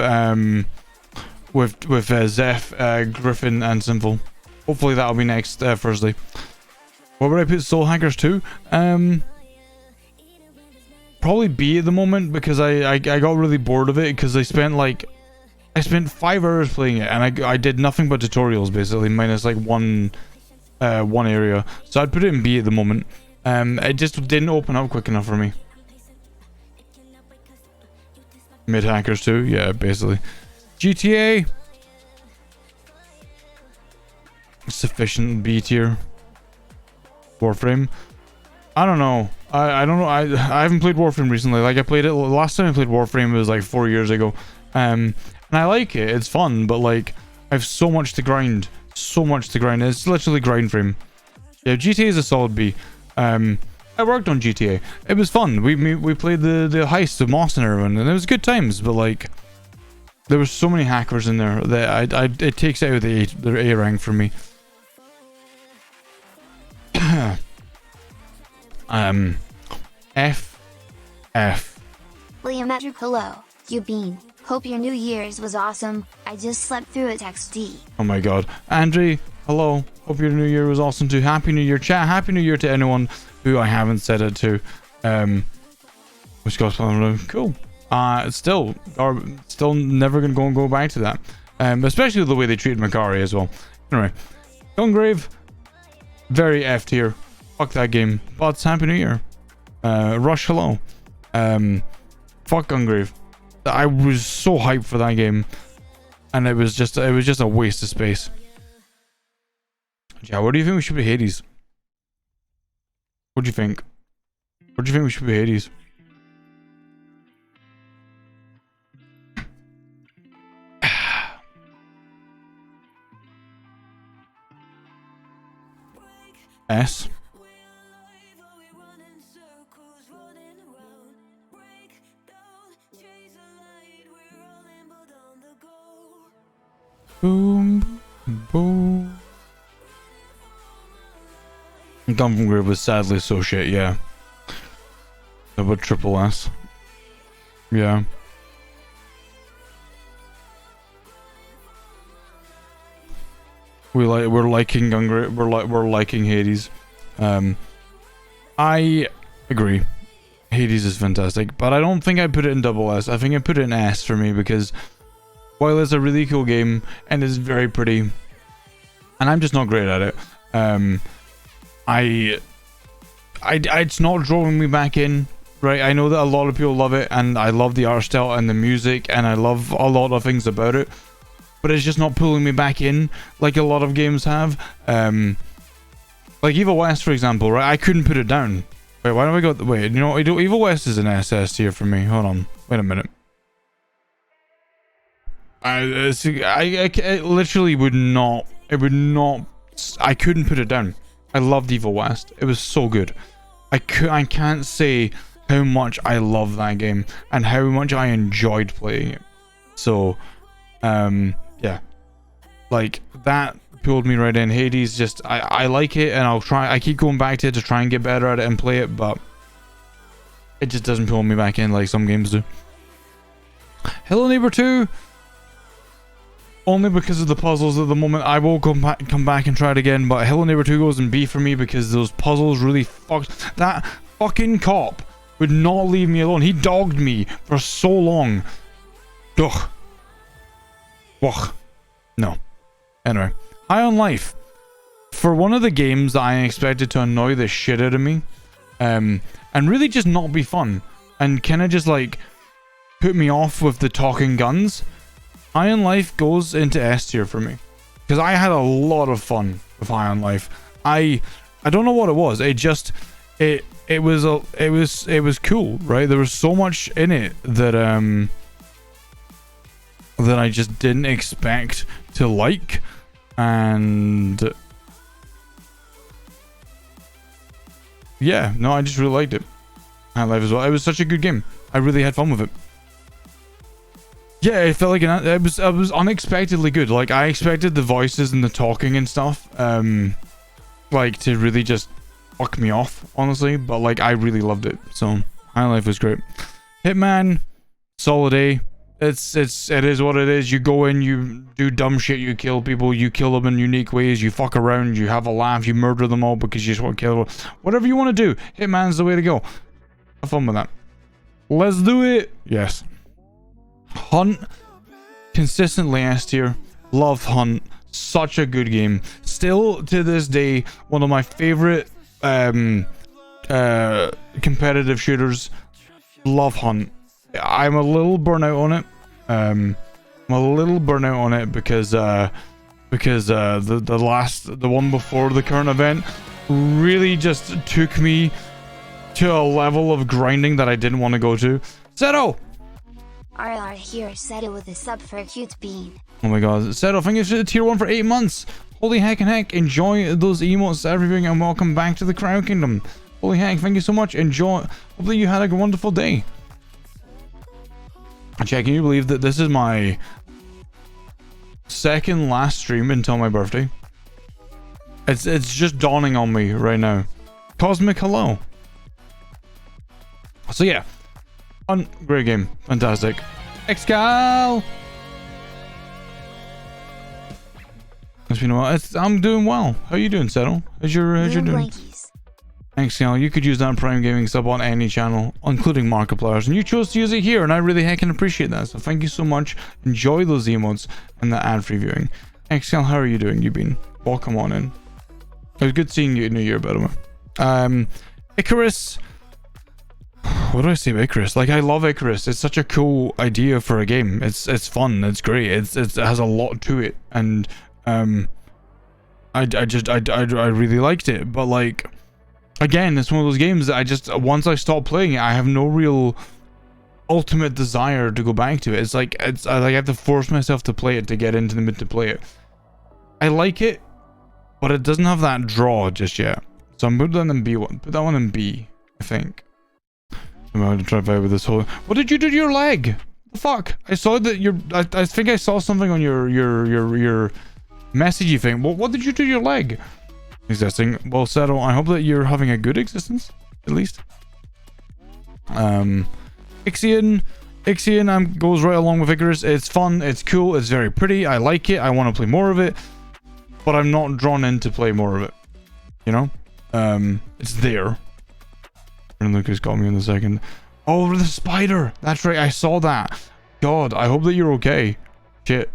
Zeph, Griffin, and Sinful. Hopefully that'll be next Thursday. What would I put? Soul Hackers 2? Probably B at the moment because I got really bored of it because I spent 5 hours playing it and I did nothing but tutorials basically, minus like one area. So I'd put it in B at the moment. It just didn't open up quick enough for me. Mid hackers too, yeah, basically. GTA, sufficient B tier. Warframe, I don't know. I don't know. I haven't played Warframe recently. Like I played it last time I played Warframe was like 4 years ago. And I like it. It's fun, but like I have so much to grind. So much to grind. It's literally grind frame. Yeah, GTA is a solid B. I worked on GTA. It was fun. We played the heist of Moss and everyone, and it was good times. But like, there were so many hackers in there that it takes out the A rank for me. F. William Metric, hello. You bean. Hope your New Year's was awesome. I just slept through it XD. Oh my god. Andre, hello. Hope your New Year was awesome too. Happy New Year, chat. Happy New Year to anyone who I haven't said it to. Which goes cool. Still never gonna go back to that. Especially the way they treated Macari as well. Anyway, Gungrave, very F tier. Fuck that game. Bots, Happy New Year. Rush, hello. Fuck Gungrave. I was so hyped for that game, and it was just a waste of space. Yeah, what do you think we should be Hades? What do you think? What do you think we should be Hades? S. Boom, boom. Gungrave was sadly so shit, yeah. But triple S. Yeah. We're liking Gungrave. We're liking Hades. I agree. Hades is fantastic, but I don't think I put it in double S. I think I put it in S for me because while it's a really cool game and it's very pretty, and I'm just not great at it, it's not drawing me back in, right? I know that a lot of people love it, and I love the art style and the music, and I love a lot of things about it, but it's just not pulling me back in like a lot of games have. Like Evil West, for example, right? I couldn't put it down. Wait, why do I got the wait? You know, Evil West is an SS tier for me. Hold on, wait a minute. I literally would not. It would not. I couldn't put it down. I loved Evil West. It was so good. I can't say how much I love that game and how much I enjoyed playing it. So, yeah, like that pulled me right in. Hades, just I like it, and I keep going back to it to try and get better at it and play it, but it just doesn't pull me back in like some games do. Hello Neighbor 2. Only because of the puzzles at the moment. I will come back and try it again, but Hello Neighbor 2 goes in B for me because those puzzles really fucked. That fucking cop would not leave me alone. He dogged me for so long. Ugh. Ugh. No. Anyway, High on Life. For one of the games that I expected to annoy the shit out of me, and really just not be fun, and kind of just like put me off with the talking guns, High on Life goes into S tier for me because I had a lot of fun with High on Life. I don't know what it was. It just it was cool, right? There was so much in it that that I just didn't expect to like, and yeah, no, I just really liked it. High on Life as well. It was such a good game. I really had fun with it. Yeah, it felt like it was unexpectedly good. Like I expected the voices and the talking and stuff, like to really just fuck me off, honestly. But like I really loved it. So High Life was great. Hitman, solid A. It is what it is. You go in, you do dumb shit, you kill people, you kill them in unique ways, you fuck around, you have a laugh, you murder them all because you just want to kill them. Whatever you want to do, Hitman's the way to go. Have fun with that. Let's do it. Yes. Hunt. Consistently S tier. Love Hunt. Such a good game. Still to this day, one of my favorite competitive shooters. Love Hunt. I'm a little burnout on it. I'm a little burnout on it because the one before the current event really just took me to a level of grinding that I didn't want to go to. Seto! RR here, Seto with a sub for a cute bean. Oh my god, Seto, thank you for the tier 1 for 8 months. Holy heck and heck, enjoy those emotes, everything, and welcome back to the Crown Kingdom. Holy heck, thank you so much. Enjoy. Hopefully you had a wonderful day. Chat, can you believe that this is my second last stream until my birthday? It's just dawning on me right now. Cosmic hello. So yeah, great game, fantastic. Excal. It's been a while. I'm doing well. How you doing, Settle? How's your doing? Blankies. Thanks, Cal. You could use that Prime Gaming sub on any channel, including Markipliers, and you chose to use it here, and I really heckin' appreciate that. So thank you so much. Enjoy those emotes and the ad-free viewing. Thanks, Cal. How are you doing? You've been welcome on in. It was good seeing you in New Year, by the way. Icarus. What do I say about Icarus? Like, I love Icarus. It's such a cool idea for a game. It's fun. It's great. It has a lot to it, and I really liked it. But like, again, it's one of those games that I just, once I stop playing it, I have no real ultimate desire to go back to it. It's like I have to force myself to play it to get into the mood to play it. I like it, but it doesn't have that draw just yet. So I'm putting that in B1. Put that one in B, I think. I'm going to try to fight with this whole. What did you do to your leg? The fuck? I saw that your. I think I saw something on your messagey thing. What did you do to your leg? Existing. Well, Settle, I hope that you're having a good existence, at least. Ixion goes right along with Icarus. It's fun. It's cool. It's very pretty. I like it. I want to play more of it, but I'm not drawn in to play more of it. You know, it's there. And Lucas got me in a second. Oh, the spider. That's right. I saw that. God, I hope that you're okay. Shit.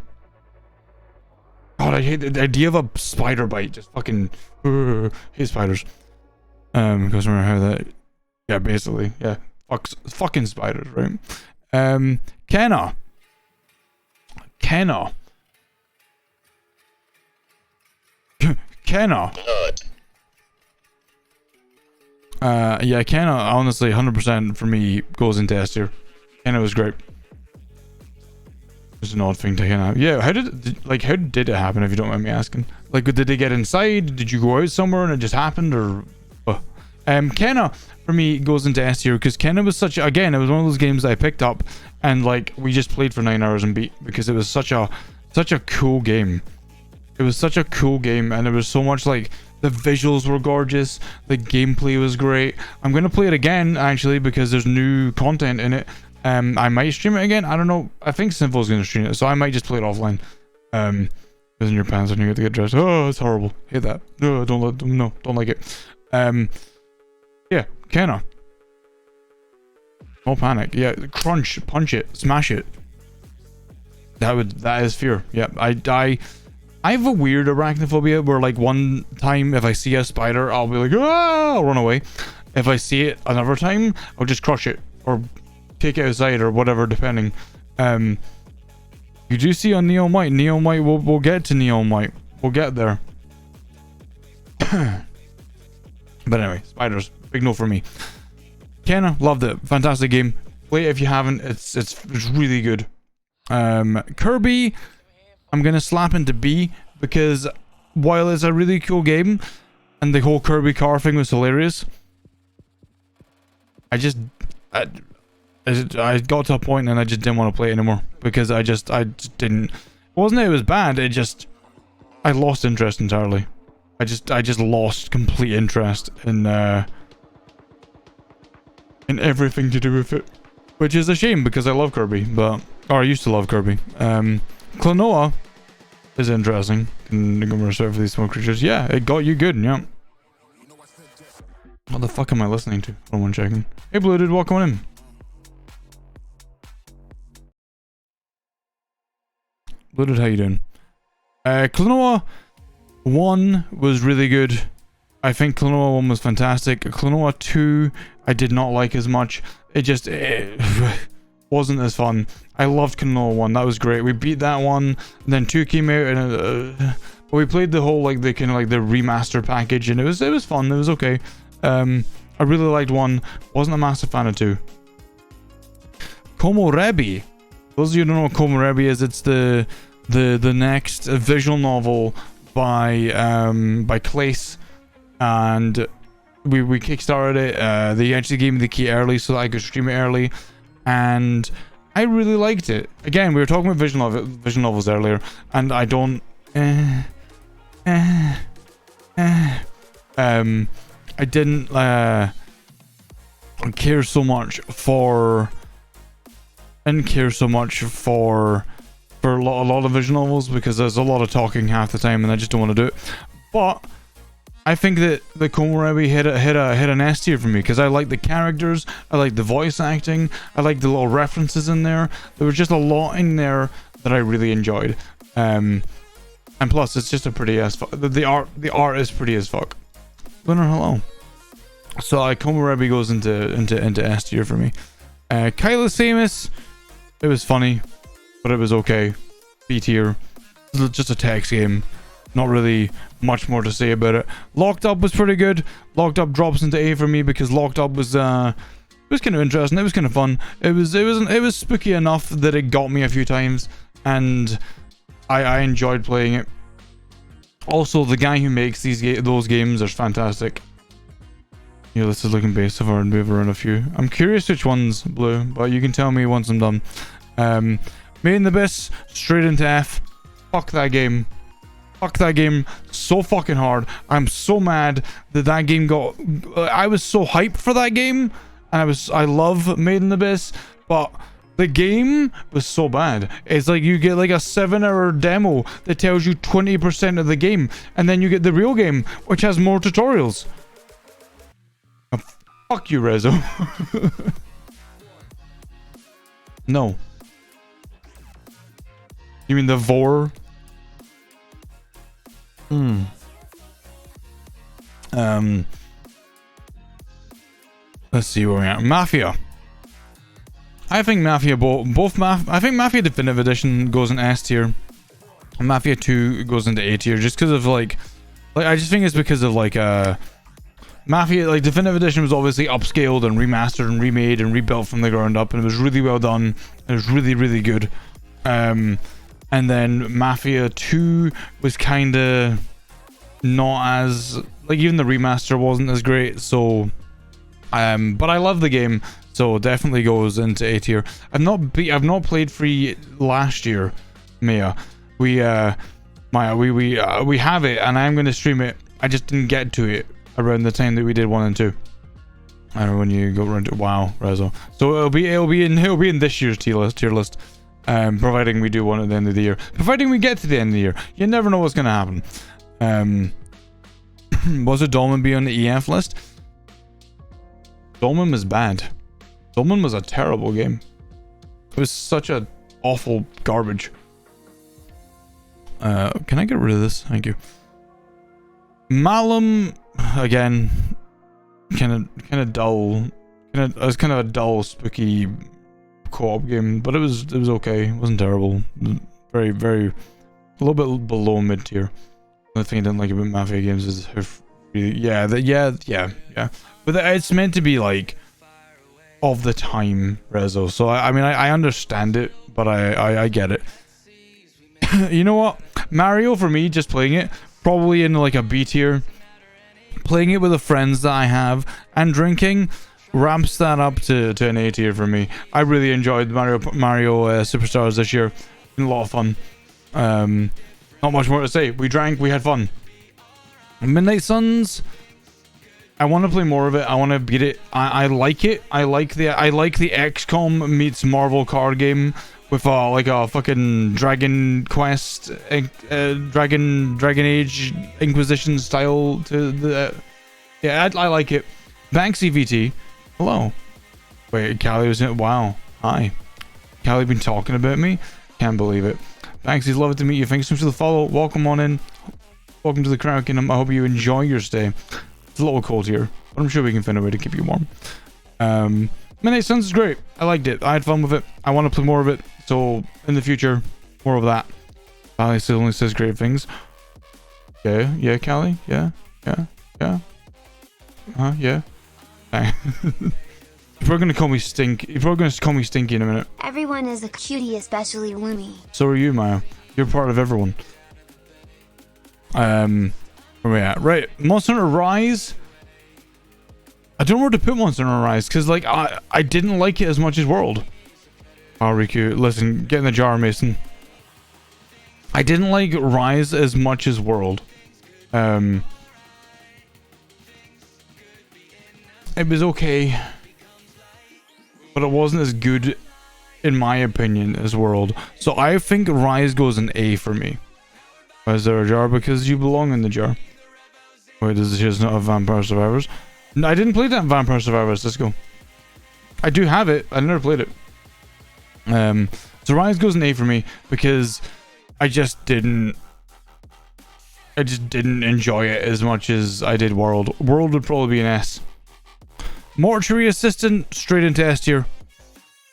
God, I hate the idea of a spider bite. Just fucking hate spiders. Because remember how that. Yeah, basically. Yeah. Fucking spiders, right? Kenna. Kenna. Yeah, Kenna, honestly, 100% for me goes into S tier. Kenna was great. It's an odd thing to Kenna. Yeah, how did it happen, if you don't mind me asking? Like, did they get inside? Did you go out somewhere and it just happened, or? Kenna for me goes into S tier because Kenna was such. Again, it was one of those games that I picked up and like we just played for 9 hours and beat because it was such a cool game. It was such a cool game, and there was so much like. The visuals were gorgeous. The gameplay was great. I'm going to play it again, actually, because there's new content in it. I might stream it again. I don't know. I think Sinful's going to stream it, so I might just play it offline. Because in your pants and you have to get dressed. Oh, it's horrible. Hate that. No, don't like it. Yeah, Kenna. No panic. Yeah, crunch, punch it, smash it. That is fear. Yeah, I have a weird arachnophobia where like one time if I see a spider I'll be like, ah, I'll run away. If I see it another time I'll just crush it or take it outside or whatever, depending. You do see on Neon White. Neon White, we'll get to Neon White. We'll get there. But anyway, spiders, big no for me. Kenna, loved it. Fantastic game. Play it if you haven't. It's really good. Kirby, I'm gonna slap into B because while it's a really cool game and the whole Kirby car thing was hilarious, I got to a point and I just didn't want to play it anymore because I just didn't. It wasn't that it was bad. It just I lost interest entirely. I just lost complete interest in everything to do with it, which is a shame because I love Kirby, or I used to love Kirby. Klonoa is interesting. Can go reserve for these small creatures. Yeah, it got you good. Yeah. What the fuck am I listening to? Hold on, checking. Hey, Blue Dude, welcome in. Loaded, how you doing? Klonoa 1 was really good. I think Klonoa 1 was fantastic. Klonoa 2, I did not like as much. It wasn't as fun. I loved Klonoa 1. That was great. We beat that one. And then 2 came out, and we played the whole like the kind of like the remaster package, and it was fun. It was okay. I really liked 1. Wasn't a massive fan of 2. Komorebi. Those of you who don't know what Komorebi is, it's the next visual novel by Clace, and we kickstarted it. They actually gave me the key early so that I could stream it early, and I really liked it. Again, we were talking about visual novels earlier, and I don't I didn't care so much for a lot of visual novels, because there's a lot of talking half the time and I just don't want to do it. But I think that the Komorebi hit an S tier for me, because I like the characters, I like the voice acting, I like the little references in there. There was just a lot in there that I really enjoyed. And plus, it's just a pretty as fuck. The art is pretty as fuck. Winner, hello. So Komorebi goes into S tier for me. Kyla Samus, it was funny, but it was okay. B tier. Just a text game. Not really much more to say about it. Locked Up was pretty good. Locked Up drops into A for me because Locked Up was kind of interesting. It was kind of fun. It was spooky enough that it got me a few times, and I enjoyed playing it. Also, the guy who makes those games is fantastic. Yeah, this is looking base so far, and we've run a few. I'm curious which one's blue, but you can tell me once I'm done. Made in the Abyss, straight into F. Fuck that game. Fuck that game so fucking hard. I'm so mad that game got... I was so hyped for that game, and I love Made in the Abyss, but the game was so bad. It's like you get like a 7-hour demo that tells you 20% of the game, and then you get the real game, which has more tutorials. Oh, fuck you, Rezo. No. You mean the Vor? Let's see where we're at. Mafia. I think Mafia I think Mafia Definitive Edition goes in S tier. Mafia 2 goes into A tier just because of like I just think it's because of like Mafia, like Definitive Edition was obviously upscaled and remastered and remade and rebuilt from the ground up, and it was really well done. It was really, really good. And then Mafia 2 was kind of not as, like, even the remaster wasn't as great, so but I love the game, so definitely goes into A tier. I've not played free last year, Maya. We have it, and I'm going to stream it. I just didn't get to it around the time that we did 1 and 2. I don't know when you go around to wow, Rezo. So it'll be in this year's tier list. Providing we do one at the end of the year. Providing we get to the end of the year. You never know what's going to happen. Was it Dolmen be on the EF list? Dolmen was bad. Dolmen was a terrible game. It was such a awful garbage. Can I get rid of this? Thank you. Malum, again, kind of dull. It was kind of a dull, spooky co-op game, but it was okay. It wasn't terrible. Very, very, a little bit below mid tier. The thing I didn't like about Mafia games is how yeah. But it's meant to be like of the time, Rezo. So I mean I understand it, but I get it. You know what? Mario, for me, just playing it, probably in like a B tier. Playing it with the friends that I have and drinking ramps that up to an A tier for me. I really enjoyed Mario Superstars this year. Been a lot of fun. Not much more to say. We drank, we had fun. Midnight Suns, I want to play more of it. I want to beat it. I like it. I like the XCOM meets Marvel card game with like a fucking Dragon Quest, Dragon Age Inquisition style to the. Yeah, I like it. Banksy VT, hello. Wait, Callie was in. Wow, hi. Callie been talking about me? Can't believe it. Thanks, he's lovely to meet you. Thanks so much for the follow. Welcome on in. Welcome to the Crown Kingdom. I hope you enjoy your stay. It's a little cold here, but I'm sure we can find a way to keep you warm. Midnight Suns is great. I liked it. I had fun with it. I want to play more of it. So in the future, more of that. Callie still only says great things. Yeah, yeah, Callie. Yeah, yeah, yeah. Yeah. You're probably gonna call me Stink. You're probably gonna call me Stinky in a minute. Everyone is a cutie, especially Looney. So are you, Maya. You're part of everyone. Where are we at? Right, Monster Hunter Rise. I don't know where to put Monster Hunter Rise because, like, I didn't like it as much as World. Oh, Riku, listen, get in the jar, Mason. I didn't like Rise as much as World. It was okay, but it wasn't as good, in my opinion, as World. So I think Rise goes an A for me. Why is there a jar? Because you belong in the jar. Wait, does this just not have Vampire Survivors? No, I didn't play that Vampire Survivors. Let's go. I do have it. I never played it. So Rise goes an A for me because I just didn't enjoy it as much as I did World. World would probably be an S. Mortuary Assistant, straight into S tier.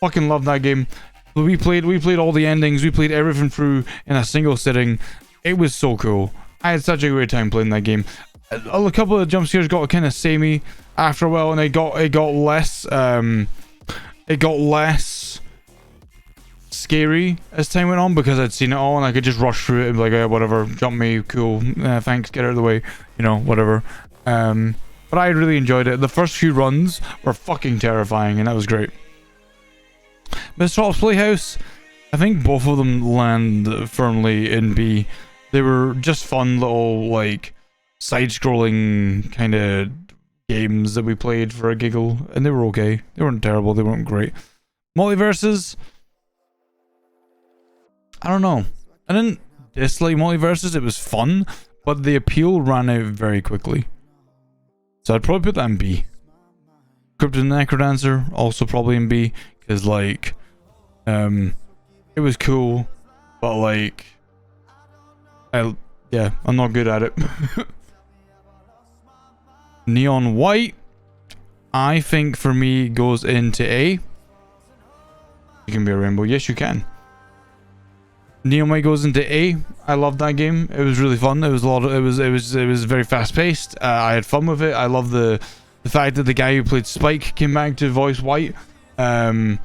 Fucking love that game. We played all the endings. We played everything through in a single sitting. It was so cool. I had such a great time playing that game. A couple of jump scares got kind of samey after a while, and it got less scary as time went on because I'd seen it all and I could just rush through it and be like, oh, whatever, jump me, cool, thanks, get out of the way, you know, whatever. But I really enjoyed it. The first few runs were fucking terrifying, and that was great. Mistral's Playhouse, I think both of them land firmly in B. They were just fun little, like, side-scrolling kind of games that we played for a giggle, and they were okay. They weren't terrible, they weren't great. Multiverses, I don't know. I didn't dislike Multiverses, it was fun, but the appeal ran out very quickly. So I'd probably put that in B. Cryptid Necrodancer, also probably in B, because, like, it was cool, but, like, I'm not good at it. Neon White, I think for me goes into A. You can be a rainbow. Yes, you can. Neon White goes into A. I loved that game. It was really fun. It was a lot of, it was very fast paced. I had fun with it. I love the fact that the guy who played Spike came back to voice White. No,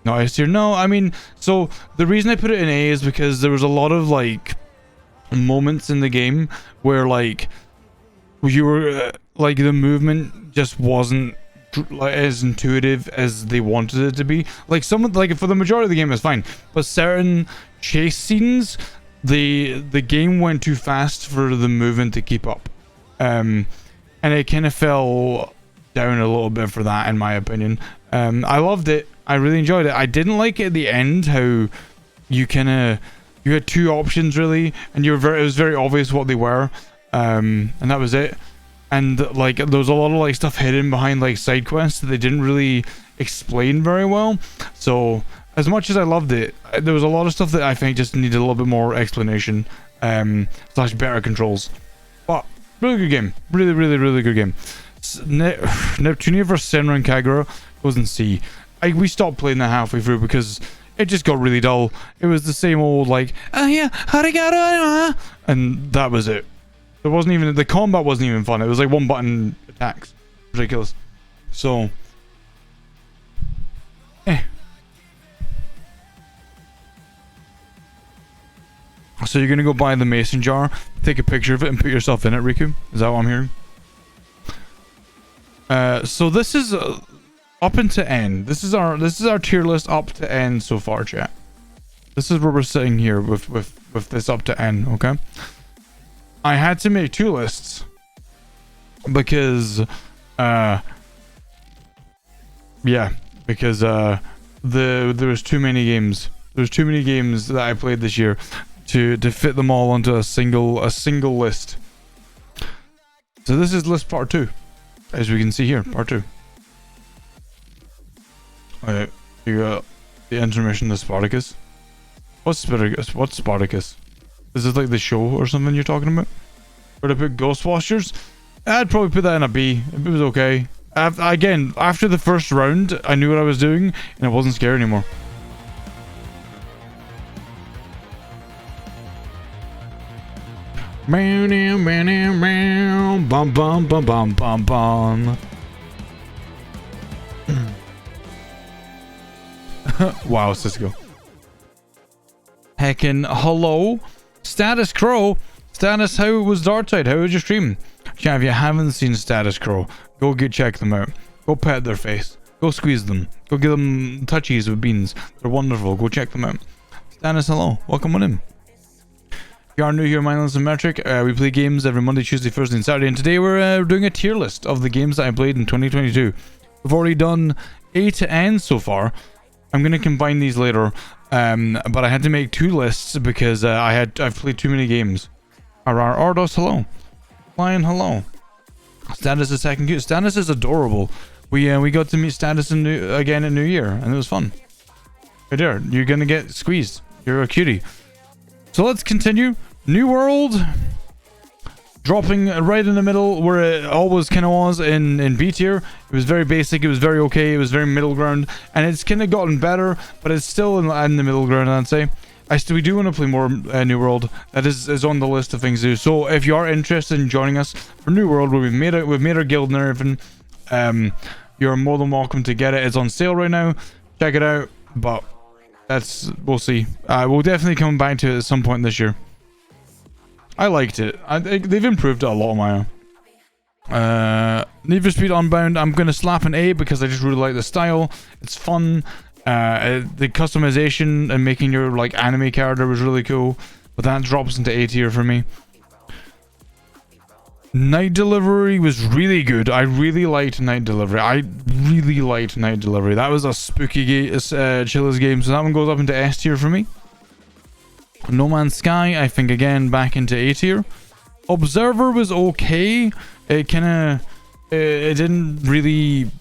S tier. No, I mean, so the reason I put it in A is because there was a lot of, like, moments in the game where, like, you were like, the movement just wasn't like as intuitive as they wanted it to be. Like, some of, like, for the majority of the game it's fine, but certain chase scenes, the game went too fast for the movement to keep up, and it kind of fell down a little bit for that, in my opinion. I loved it. I really enjoyed it. I didn't like it at the end how you had two options really, and it was very obvious what they were, and that was it. And, like, there was a lot of, like, stuff hidden behind, like, side quests that they didn't really explain very well. So as much as I loved it, there was a lot of stuff that I think just needed a little bit more explanation, slash better controls. But really good game. Really, really, really good game. Neptunia vs Senran Kagura goes in C. We stopped playing that halfway through because it just got really dull. It was the same old, like, oh yeah, arigato, and that was it. There wasn't even, the combat wasn't even fun. It was like one button attacks. Ridiculous. So, So you're gonna go buy the mason jar, take a picture of it, and put yourself in it, Riku? Is that what I'm hearing? So this is up into N. This is our tier list up to N so far, chat. This is where we're sitting here with this up to N. Okay. I had to make two lists because there was too many games. There's too many games that I played this year to fit them all onto a single list. So this is list part 2, as we can see here, part 2. Okay, you got the intermission of Spartacus. What's Spartacus? What's Spartacus? Is this like the show or something you're talking about? Where to put Ghostwashers? I'd probably put that in a B. It was okay. Again, after the first round, I knew what I was doing, and it wasn't scary anymore. Bum bum bum bum bum bum. Wow, Cisco. Heckin' hello. Status Crow. Status, how was Darktide? How was your stream? Yeah, if you haven't seen Status Crow, go check them out. Go pet their face. Go squeeze them. Go give them touchies with beans. They're wonderful. Go check them out. Status, hello. Welcome on in. If you are new here, Mindless and Metric, we play games every Monday, Tuesday, Thursday, and Saturday. And today we're doing a tier list of the games that I played in 2022. We've already done A to N so far. I'm going to combine these later. But I had to make 2 lists because I've played too many games. Ardos, hello. Lion, hello. Status is second cute. Status is adorable. We got to meet Status again at New Year, and it was fun. Right there, you're gonna get squeezed. You're a cutie. So let's continue. New World, dropping right in the middle where it always kind of was in B tier. It was very basic. It was very okay. It was very middle ground, and it's kind of gotten better, but it's still in the middle ground, I'd say. We do want to play more New World. That is on the list of things to do. So if you are interested in joining us for New World, where we've made our guild and everything, you're more than welcome to get it. It's on sale right now. Check it out. But we'll see. We'll definitely come back to it at some point this year. I liked it. They've improved it a lot, Maya. Need for Speed Unbound. I'm gonna slap an A because I just really like the style. It's fun. The customization and making your like anime character was really cool, but that drops into A tier for me. Night Delivery was really good. I really liked Night Delivery. That was a spooky chillers game, so that one goes up into S tier for me. No Man's Sky, I think again back into A tier. Observer was okay. It didn't really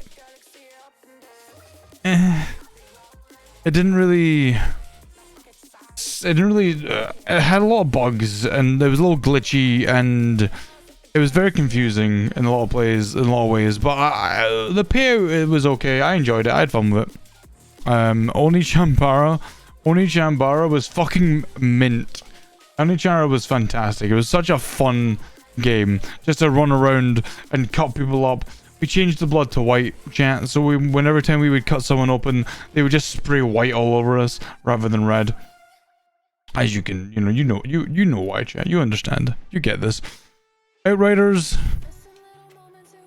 it had a lot of bugs, and it was a little glitchy, and it was very confusing in a lot of ways, but the payout, it was okay. I enjoyed it. I had fun with it. Onichambara was fucking mint. Onichambara was fantastic. It was such a fun game just to run around and cut people up. We changed the blood to white, chat, so every time we would cut someone open, they would just spray white all over us rather than red. As you can, you know why, chat. You understand. You get this. Outriders.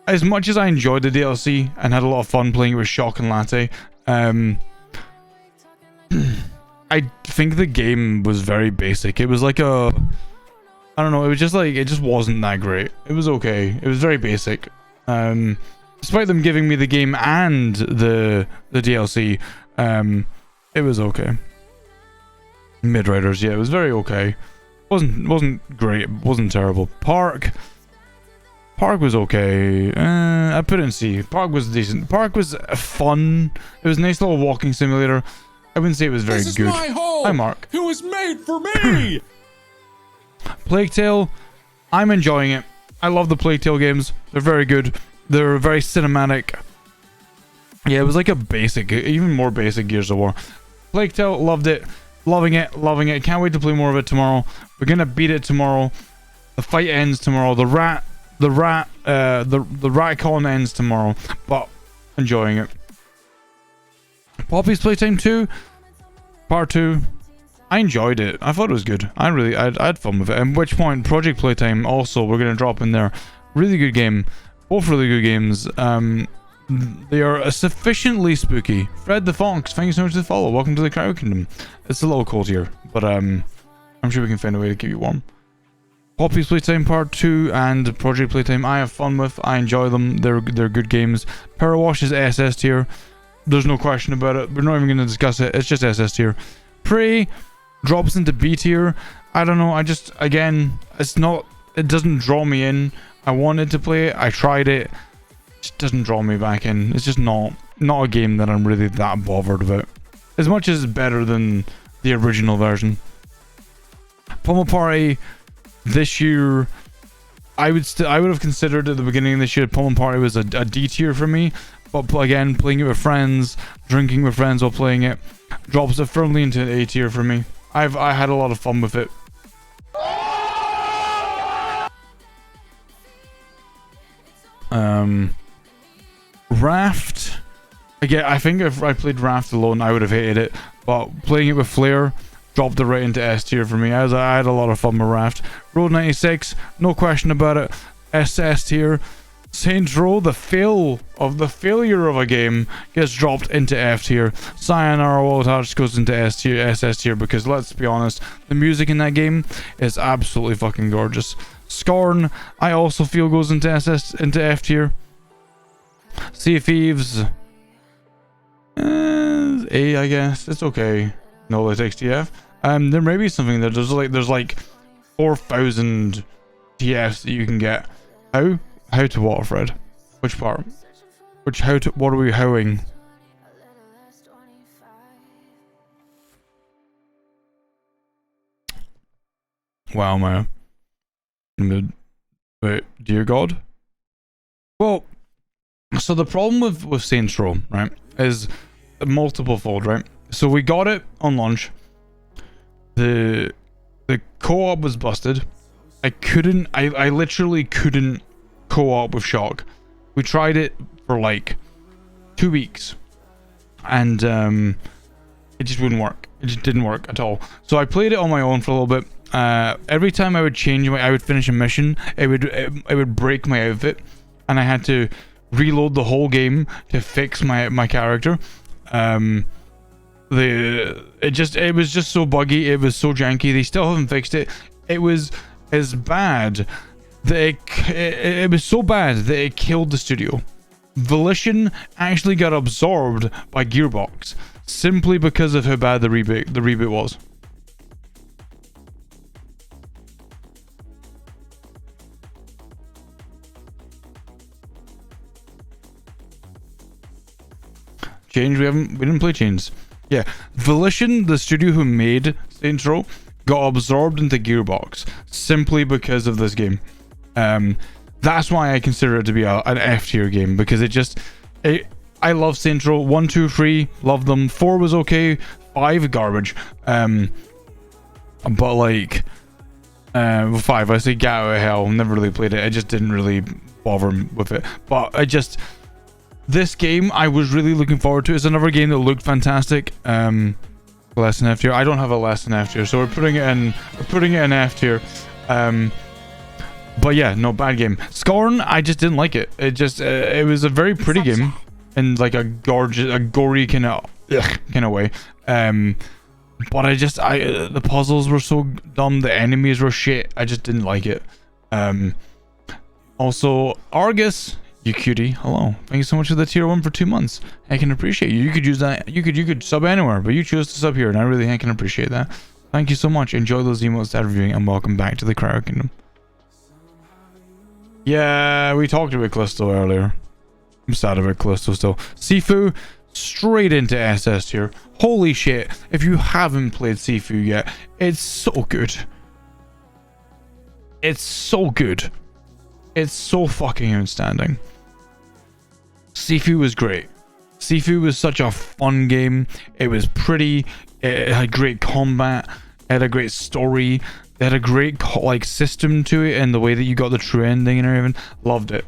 As much as I enjoyed the DLC and had a lot of fun playing it with Shock and Latte, I think the game was very basic. It was like I don't know. It was just like, it just wasn't that great. It was okay. It was very basic. Despite them giving me the game and the DLC, it was okay. Midriders, yeah, it was very okay. Wasn't great. It wasn't terrible. Park was okay. I put it in C. Park was decent. Park was fun. It was a nice little walking simulator. I wouldn't say it was very good. This is my home. Hi, Mark. It was made for me. Plague Tale, I'm enjoying it. I love the Plague Tale games. They're very good. They're very cinematic. Yeah, it was like a basic, even more basic Gears of War. Plague Tale, loved it. Loving it. Can't wait to play more of it tomorrow. We're gonna beat it tomorrow. The fight ends tomorrow. The rat con ends tomorrow. But enjoying it. Poppy's Playtime 2, Part 2. I enjoyed it. I thought it was good. I had fun with it. At which point, Project Playtime also, we're gonna drop in there. Really good game. Both really good games. They are sufficiently spooky. Fred the Fox, thank you so much for the follow. Welcome to the Crowd Kingdom. It's a little cold here, but I'm sure we can find a way to keep you warm. Poppy's Playtime Part 2 and Project Playtime I have fun with. I enjoy them. They're good games. Power Wash is SS tier. There's no question about it. We're not even going to discuss it. It's just SS tier. Prey drops into B tier. I don't know. Again, it doesn't draw me in. I wanted to play it. I tried it. It just doesn't draw me back in. It's just not a game that I'm really that bothered about. As much as it's better than the original version. Pummel Party this year, I would have considered at the beginning of this year Pummel Party was a D tier for me, but again, playing it with friends, drinking with friends while playing it, drops it firmly into an A tier for me. I had a lot of fun with it. Raft. Again, I think if I played Raft alone, I would have hated it. But playing it with Flair dropped it right into S tier for me. I had a lot of fun with Raft. Road 96, no question about it. S tier. Saints Row, the failure of a game gets dropped into F tier. Sayonara Wild Hearts goes into SS tier because let's be honest, the music in that game is absolutely fucking gorgeous. Scorn, I also feel goes into F tier. Sea of Thieves, A, I guess. It's okay. No, it takes TF. There may be something there. There's like 4,000 TFs that you can get. How to what, Fred? Which part? What are we hoeing? Wow, man. Wait, dear God? Well, so the problem with Saints Row, right, is multiple fold, right? So we got it on launch. The co-op was busted. I literally couldn't co-op with Shock. We tried it for like 2 weeks and it just wouldn't work. It just didn't work at all. So I played it on my own for a little bit. Every time I would finish a mission, it would break my outfit and I had to reload the whole game to fix my character. It was just so buggy, it was so janky. They still haven't fixed it. It was as bad that it was so bad that it killed the studio. Volition actually got absorbed by Gearbox simply because of how bad the reboot was. Change, we didn't play Chains. Yeah, Volition, the studio who made Saints Row, got absorbed into Gearbox simply because of this game. That's why I consider it to be an F tier game, because I love Saints Row 1, 2, 3, love them. 4 was okay, 5 garbage. But like 5, I say get out of hell. Never really played it. I just didn't really bother with it. But this game I was really looking forward to. It's another game that looked fantastic. Less than F tier. I don't have a less than F tier, so we're putting it in F tier. But yeah, no, bad game. Scorn, I just didn't like it. It was a very pretty game in like a gory kind of way. But the puzzles were so dumb, the enemies were shit. I just didn't like it. Also, Argus, you cutie, hello. Thank you so much for the tier 1 for 2 months. I can appreciate you. You could use that. You could sub anywhere, but you chose to sub here, and I really can appreciate that. Thank you so much. Enjoy those emotes that reviewing, and welcome back to the Cryo Kingdom. Yeah, we talked about Callisto earlier. I'm sad about Callisto still. Sifu, straight into SS tier. Holy shit. If you haven't played Sifu yet, it's so good. It's so good. It's so fucking outstanding. Sifu was great. Sifu was such a fun game. It was pretty. It had great combat. It had a great story. It had a great system to it, and the way that you got the true ending and everything. Loved it.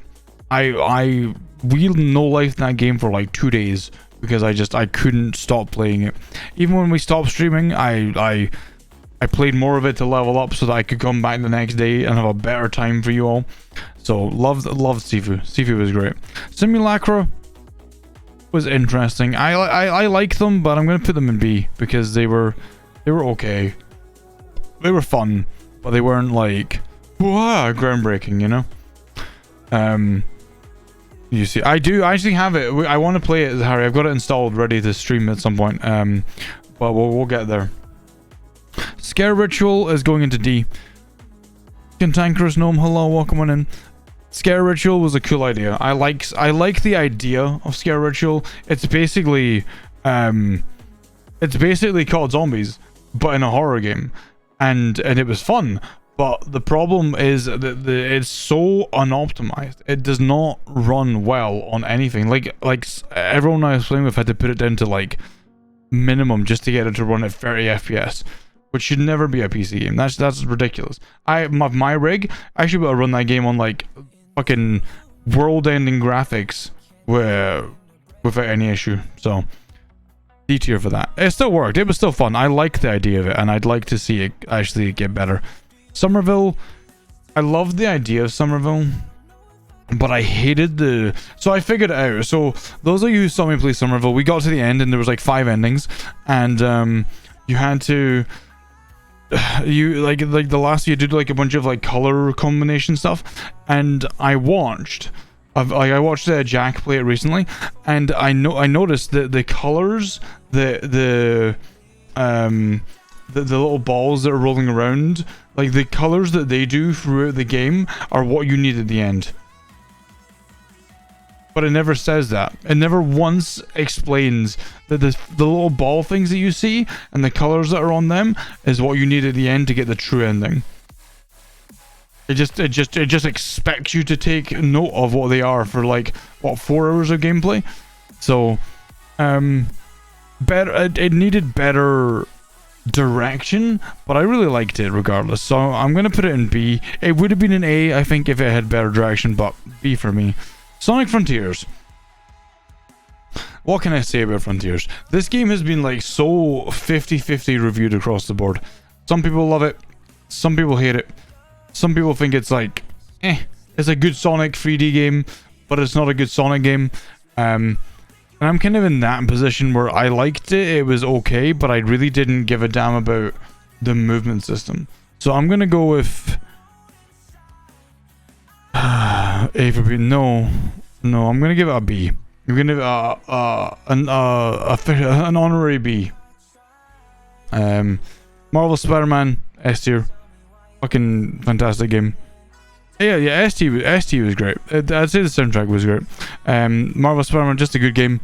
We no life in that game for like 2 days because I couldn't stop playing it. Even when we stopped streaming, I played more of it to level up so that I could come back the next day and have a better time for you all. So loved Sifu. Sifu was great. Simulacra was interesting. I like them, but I'm gonna put them in B because they were okay. They were fun, but they weren't like wow, groundbreaking, you know. You see, I actually have it. I want to play it, Harry. I've got it installed, ready to stream at some point. But we'll get there. Scare Ritual is going into D. Cantankerous Gnome, hello, welcome on in. Scare Ritual was a cool idea. I like the idea of Scare Ritual. It's basically called zombies, but in a horror game, and it was fun. But the problem is that it's so unoptimized. It does not run well on anything. Like everyone I was playing with had to put it down to like minimum just to get it to run at 30 FPS, which should never be a PC game. That's ridiculous. My rig, I should be able to run that game on like fucking world-ending graphics without any issue. So D tier for that. It still worked. It was still fun. I like the idea of it, and I'd like to see it actually get better. Somerville, I loved the idea of Somerville, but I hated the... So I figured it out. So those of you who saw me play Somerville, we got to the end and there was like 5 endings, and you had to... You like the last you did like a bunch of like color combination stuff, and I watched Jack play it recently, and I noticed that the colors, the little balls that are rolling around, like the colors that they do throughout the game are what you need at the end. But it never says that. It never once explains that the little ball things that you see and the colors that are on them is what you need at the end to get the true ending. It just expects you to take note of what they are for like what 4 hours of gameplay. So it needed better direction, but I really liked it regardless, so I'm gonna put it in B. It would have been an A, I think, if it had better direction, but B for me. Sonic Frontiers. What can I say about Frontiers? This game has been like so 50-50 reviewed across the board. Some people love it, some people hate it, some people think it's like it's a good Sonic 3D game, but it's not a good Sonic game. And I'm kind of in that position where I liked it, it was okay, but I really didn't give a damn about the movement system. So I'm gonna go with A for B. No, I'm gonna give it a B. I'm gonna give it an honorary B. Marvel Spider-Man, S tier. Fucking fantastic game. Yeah, ST was great. I'd say the soundtrack was great. Marvel Spider-Man, just a good game.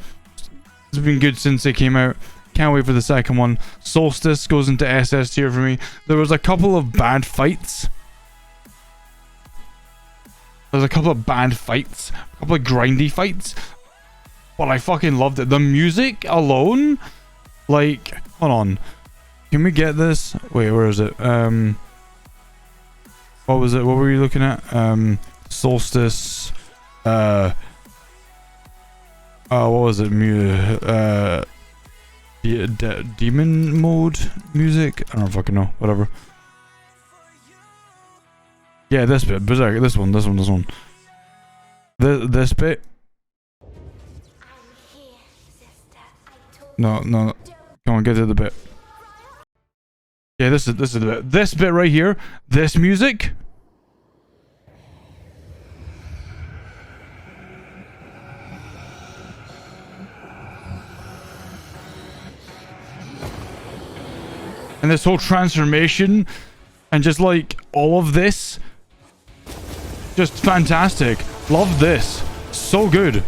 It's been good since it came out. Can't wait for the second one. Solstice goes into SS tier for me. There was a couple of bad fights. A couple of grindy fights. But I fucking loved it. The music alone, like, hold on. Can we get this? Wait, where is it? What was it? What were you looking at? Solstice. What was it? Demon mode music? I don't fucking know. Whatever. Yeah, this bit. Berserk. This one. This bit. No. Come on, get to the bit. Yeah, this is the bit. This bit right here. This music. And this whole transformation and just like all of this. Just fantastic. Love this. So good.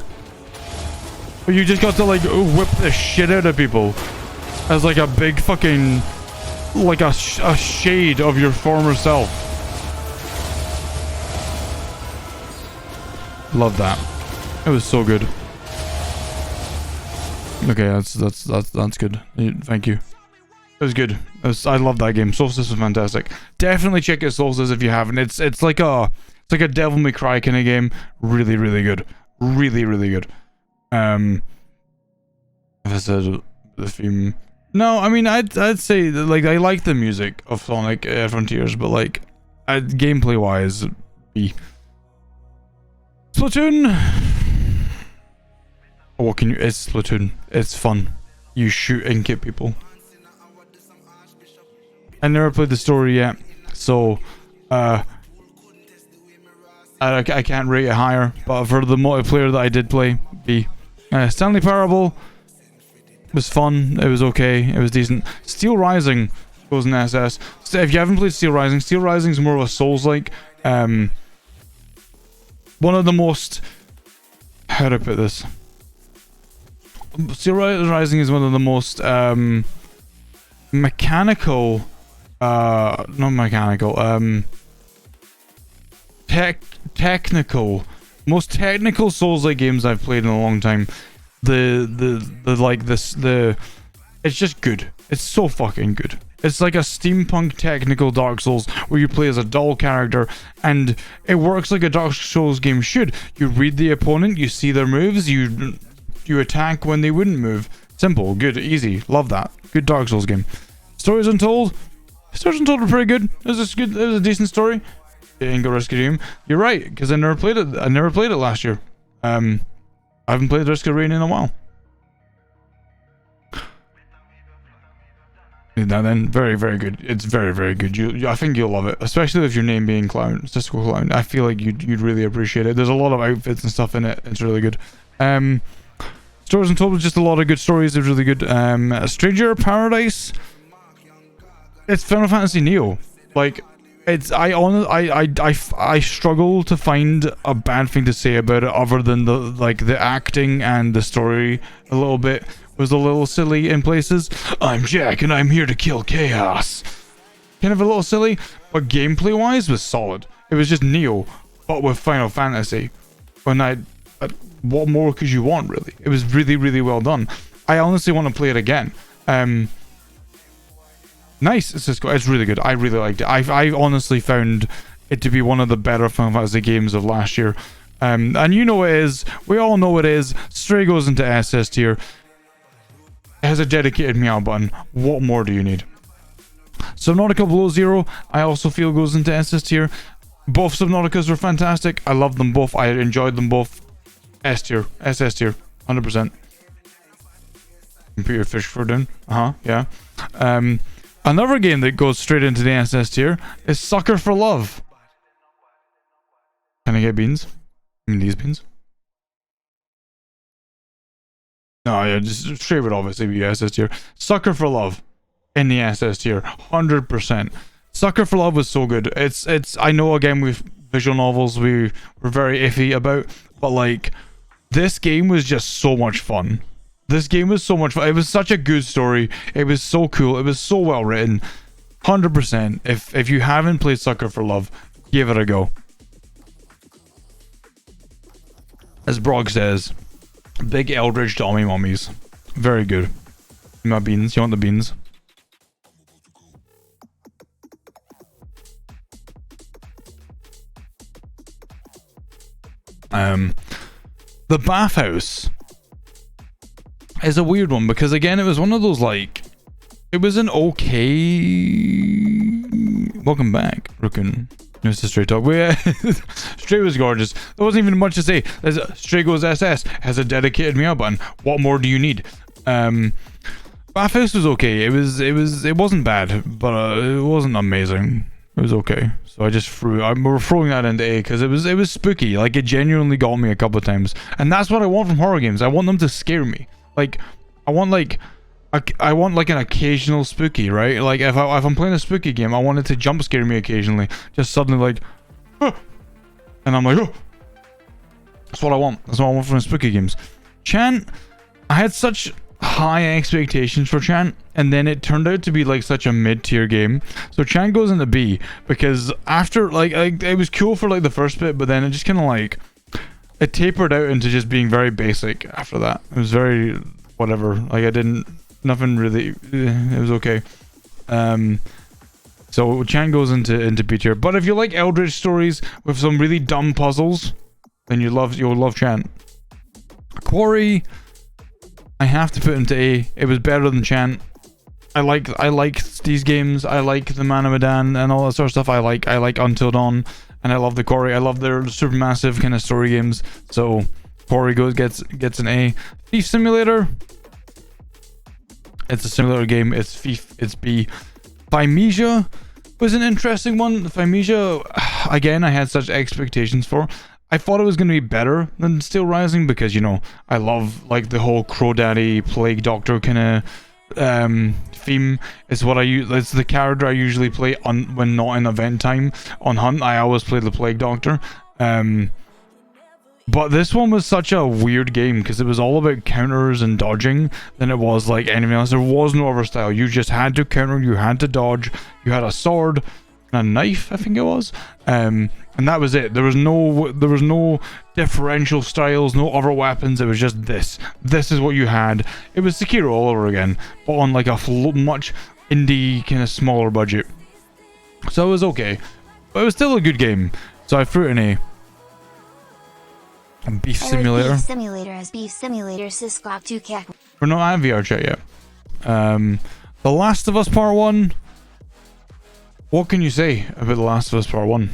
But you just got to like whip the shit out of people as like a big fucking, like a shade of your former self. Love that. It was so good. Okay, that's good. Thank you. It was good. I love that game. Solstice was fantastic. Definitely check out Solstice if you haven't. It's like a Devil May Cry kind of game. Really, really good. Really, really good. If I said the theme, no, I mean I'd say that, like, I like the music of Sonic Frontiers, but like gameplay wise, B. Splatoon. What can you? It's Splatoon. It's fun. You shoot and kill people. I never played the story yet, so I can't rate it higher. But for the multiplayer that I did play, B. Stanley Parable was fun. It was okay. It was decent. Steel Rising goes in SS. So if you haven't played Steel Rising is more of a Souls-like. One of the most... How do I put this? Steel Rising is one of the most mechanical, not mechanical, technical, most technical Souls-like games I've played in a long time. It's just good. It's so fucking good. It's like a steampunk technical Dark Souls where you play as a dull character, and it works like a Dark Souls game should. You read the opponent, you see their moves, you attack when they wouldn't move. Simple, good, easy. Love that. Good Dark Souls game. Stories Untold. Stories Untold are pretty good. It was a decent story. Ingo Risk of Doom. You're right, because I never played it. I never played it last year. I haven't played Risk of Rain in a while. Now then, very, very good. It's very, very good. I think you'll love it, especially with your name being Clown, Cisco Clown. I feel like you'd really appreciate it. There's a lot of outfits and stuff in it. It's really good. Stories Untold was just a lot of good stories. It was really good. Stranger Paradise. It's Final Fantasy Neo. Like, it's I struggle to find a bad thing to say about it other than the acting and the story a little bit was a little silly in places. I'm Jack and I'm here to kill chaos. Kind of a little silly, but gameplay wise was solid. It was just Neo, but with Final Fantasy. And what more could you want, really? It was really, really well done. I honestly want to play it again. Nice, Cisco. It's really good. I really liked it. I honestly found it to be one of the better Final Fantasy games of last year. And you know it is. We all know it is. Stray goes into SS tier. It has a dedicated meow button. What more do you need? Subnautica Below Zero, I also feel goes into SS tier. Both Subnauticas were fantastic. I loved them both. I enjoyed them both. S tier. SS tier. 100%. Computer Fish for doing. Yeah. Another game that goes straight into the SS tier is Sucker for Love. Can I get beans? I mean, these beans? No, yeah, just straight would obviously be SS tier. Sucker for Love in the SS tier, 100%. Sucker for Love was so good. It's. I know again with visual novels we were very iffy about, but like this game was just so much fun. This game was so much fun. It was such a good story. It was so cool. It was so well written. 100%. If you haven't played Sucker for Love, give it a go. As Brog says, big Eldritch Tommy mummies. Very good. My beans. You want the beans? The bathhouse is a weird one because again it was one of those like it was an okay. Welcome back, Rookin. It's a Stray talk. Stray was gorgeous. There wasn't even much to say. Stray goes SS has a dedicated meow button. What more do you need? Bathhouse was okay. It wasn't bad, but it wasn't amazing. It was okay. So I just we're throwing that into A because it was spooky. Like it genuinely got me a couple of times, and that's what I want from horror games. I want them to scare me. Like I want like an occasional spooky, right? Like if I'm playing a spooky game, I want it to jump scare me occasionally. Just suddenly like, oh, and I'm like, oh. That's what I want. That's what I want from spooky games. Chant, I had such high expectations for Chant, and then it turned out to be like such a mid-tier game. So Chant goes into B because after like it was cool for like the first bit, but then it just kind of like it tapered out into just being very basic after that. It was very whatever. Like nothing really. It was okay. So Chant goes into B tier. But if you like Eldritch stories with some really dumb puzzles, then you'll love Chant. Quarry, I have to put into A. It was better than Chant. I like these games. I like the Man of Medan and all that sort of stuff. I like Until Dawn, and I love the Quarry. I love their supermassive kind of story games. So Quarry gets an A. Thief Simulator. It's a similar game. It's Thief. It's B. Thymesia was an interesting one. Thymesia, again, I had such expectations for. I thought it was going to be better than Steel Rising because, you know, I love like the whole Crow Daddy Plague Doctor kind of theme. Is what I use. It's the character I usually play when not in event time on Hunt. I always play the Plague Doctor. But this one was such a weird game because it was all about counters and dodging than it was like anything else. There was no other style. You just had to counter, you had to dodge, you had a sword and a knife, I think it was. And that was it. There was no differential styles, no other weapons. It was just this. This is what you had. It was Sekiro all over again, but on like a much indie kind of smaller budget. So it was okay, but it was still a good game. So I threw it an A. Beef Simulator. Beef Simulator as Beef Simulator Sysclock 2 Cack. We're not at VR chat yet. The Last of Us Part 1. What can you say about The Last of Us Part 1?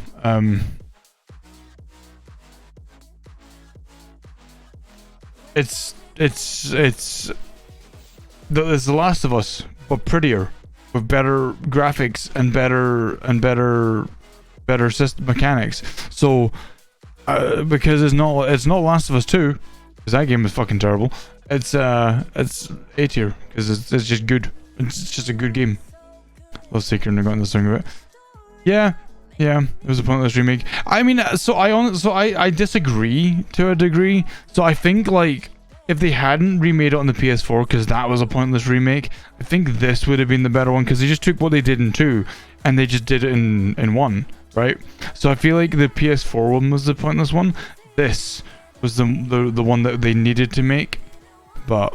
It's The Last of Us, but prettier, with better graphics and better system mechanics. So because it's not Last of Us 2, because that game is fucking terrible. It's A tier because it's just good. It's just a good game. Let's take your got in the swing of it. Yeah, it was a pointless remake. I mean, I disagree to a degree. So I think like if they hadn't remade it on the PS4, because that was a pointless remake, I think this would have been the better one, because they just took what they did in 2 and they just did it in 1, right? So I feel like the PS4 one was the pointless one. This was the one that they needed to make, but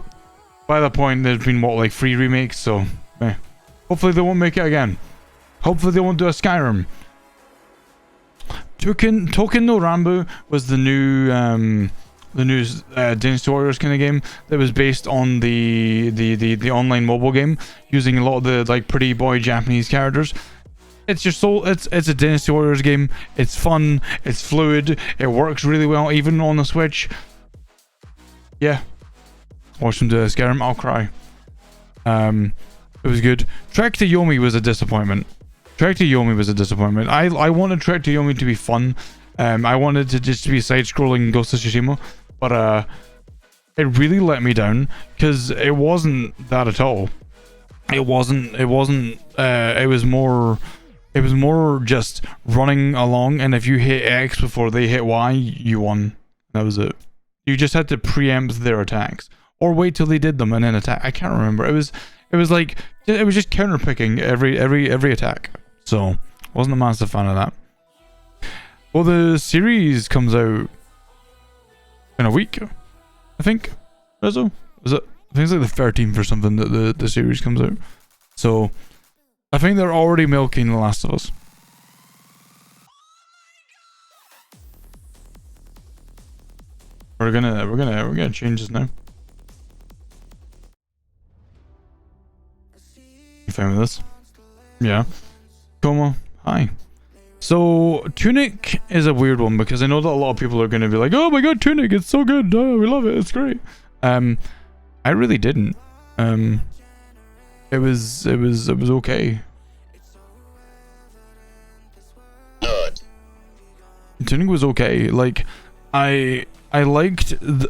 by that point there's been what, like 3 remakes, so hopefully they won't make it again. Hopefully they won't do a Skyrim. Token no Rambo was the new Dynasty Warriors kind of game that was based on the online mobile game, using a lot of the like pretty boy Japanese characters. It's just it's a Dynasty Warriors game. It's fun, it's fluid, it works really well even on the Switch. Yeah, watch them do a Skyrim, I'll cry. It was good. Trek to Yomi was a disappointment. I wanted Trek to Yomi to be fun. I wanted to just be side-scrolling Ghost of Tsushima, but it really let me down because it wasn't that at all. It was more just running along, and if you hit X before they hit Y, you won. That was it. You just had to preempt their attacks or wait till they did them and then attack. I can't remember. It was just counter picking every attack. So wasn't a massive fan of that. Well, the series comes out in a week, I think. Is it? I think it's like the 13th or something that the series comes out. So I think they're already milking The Last of Us. We're gonna change this now. You fine with this? Yeah. Como, hi. So Tunic is a weird one because I know that a lot of people are going to be like, "Oh my god, Tunic, it's so good. Oh, we love it. It's great." I really didn't. It was okay. Tunic was okay. Like I liked the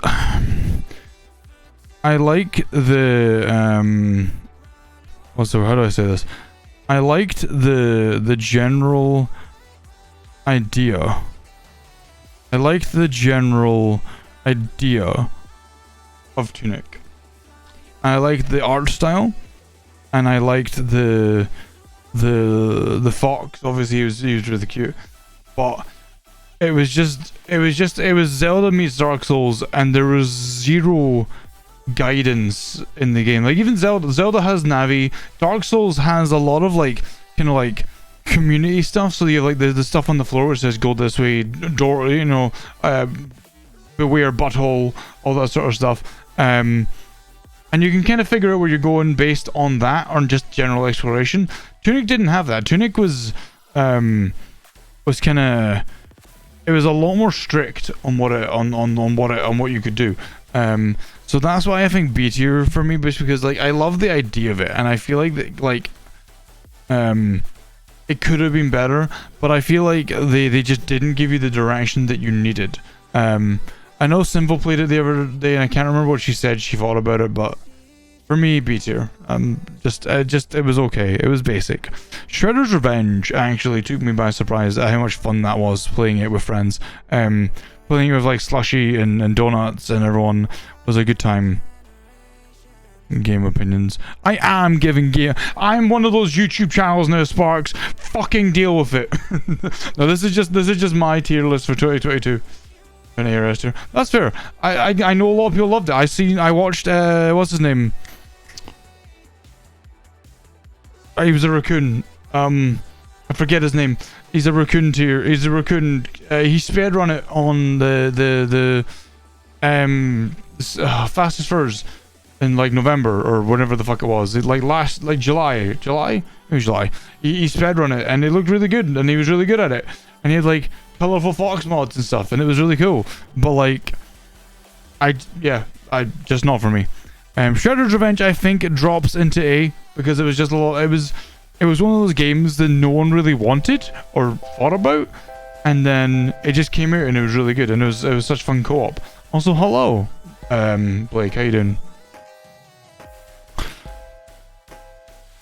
how do I say this? I liked the general idea. I liked the general idea of Tunic. I liked the art style, and I liked the fox. Obviously, he was really cute, but it was Zelda meets Dark Souls, and there was zero guidance in the game. Like even Zelda has Navi. Dark Souls has a lot of like kind of like community stuff. So you have like the stuff on the floor which says go this way, door, you know, beware butthole, all that sort of stuff. And you can kind of figure out where you're going based on that, or just general exploration. Tunic didn't have that. Tunic was kind of, it was a lot more strict on what you could do. So that's why I think B tier for me, just because like I love the idea of it, and I feel like that, like it could have been better, but I feel like they just didn't give you the direction that you needed. I know Simple played it the other day, and I can't remember what she said she thought about it, but for me, B tier. It was okay. It was basic. Shredder's Revenge actually took me by surprise at how much fun that was playing it with friends. playing with like slushy and donuts, and everyone was a good time. Game opinions. I am giving game. I'm one of those YouTube channels now, Sparks. Fucking deal with it. No, this is just my tier list for 2022. That's fair. I know a lot of people loved it. I watched what's his name? He was a raccoon. I forget his name. He's a raccoon tier. He's a raccoon. He speedrun it on the Fastest Furs in like November or whatever the fuck it was. Like July. It was July. He speedrun it and it looked really good and he was really good at it. And he had like colorful fox mods and stuff and it was really cool. But like, I just not for me. Shredder's Revenge I think it drops into A because it was just a lot. It was one of those games that no one really wanted or thought about, and then it just came out and it was really good and it was such fun co-op. Also, hello, Blake, how you doing?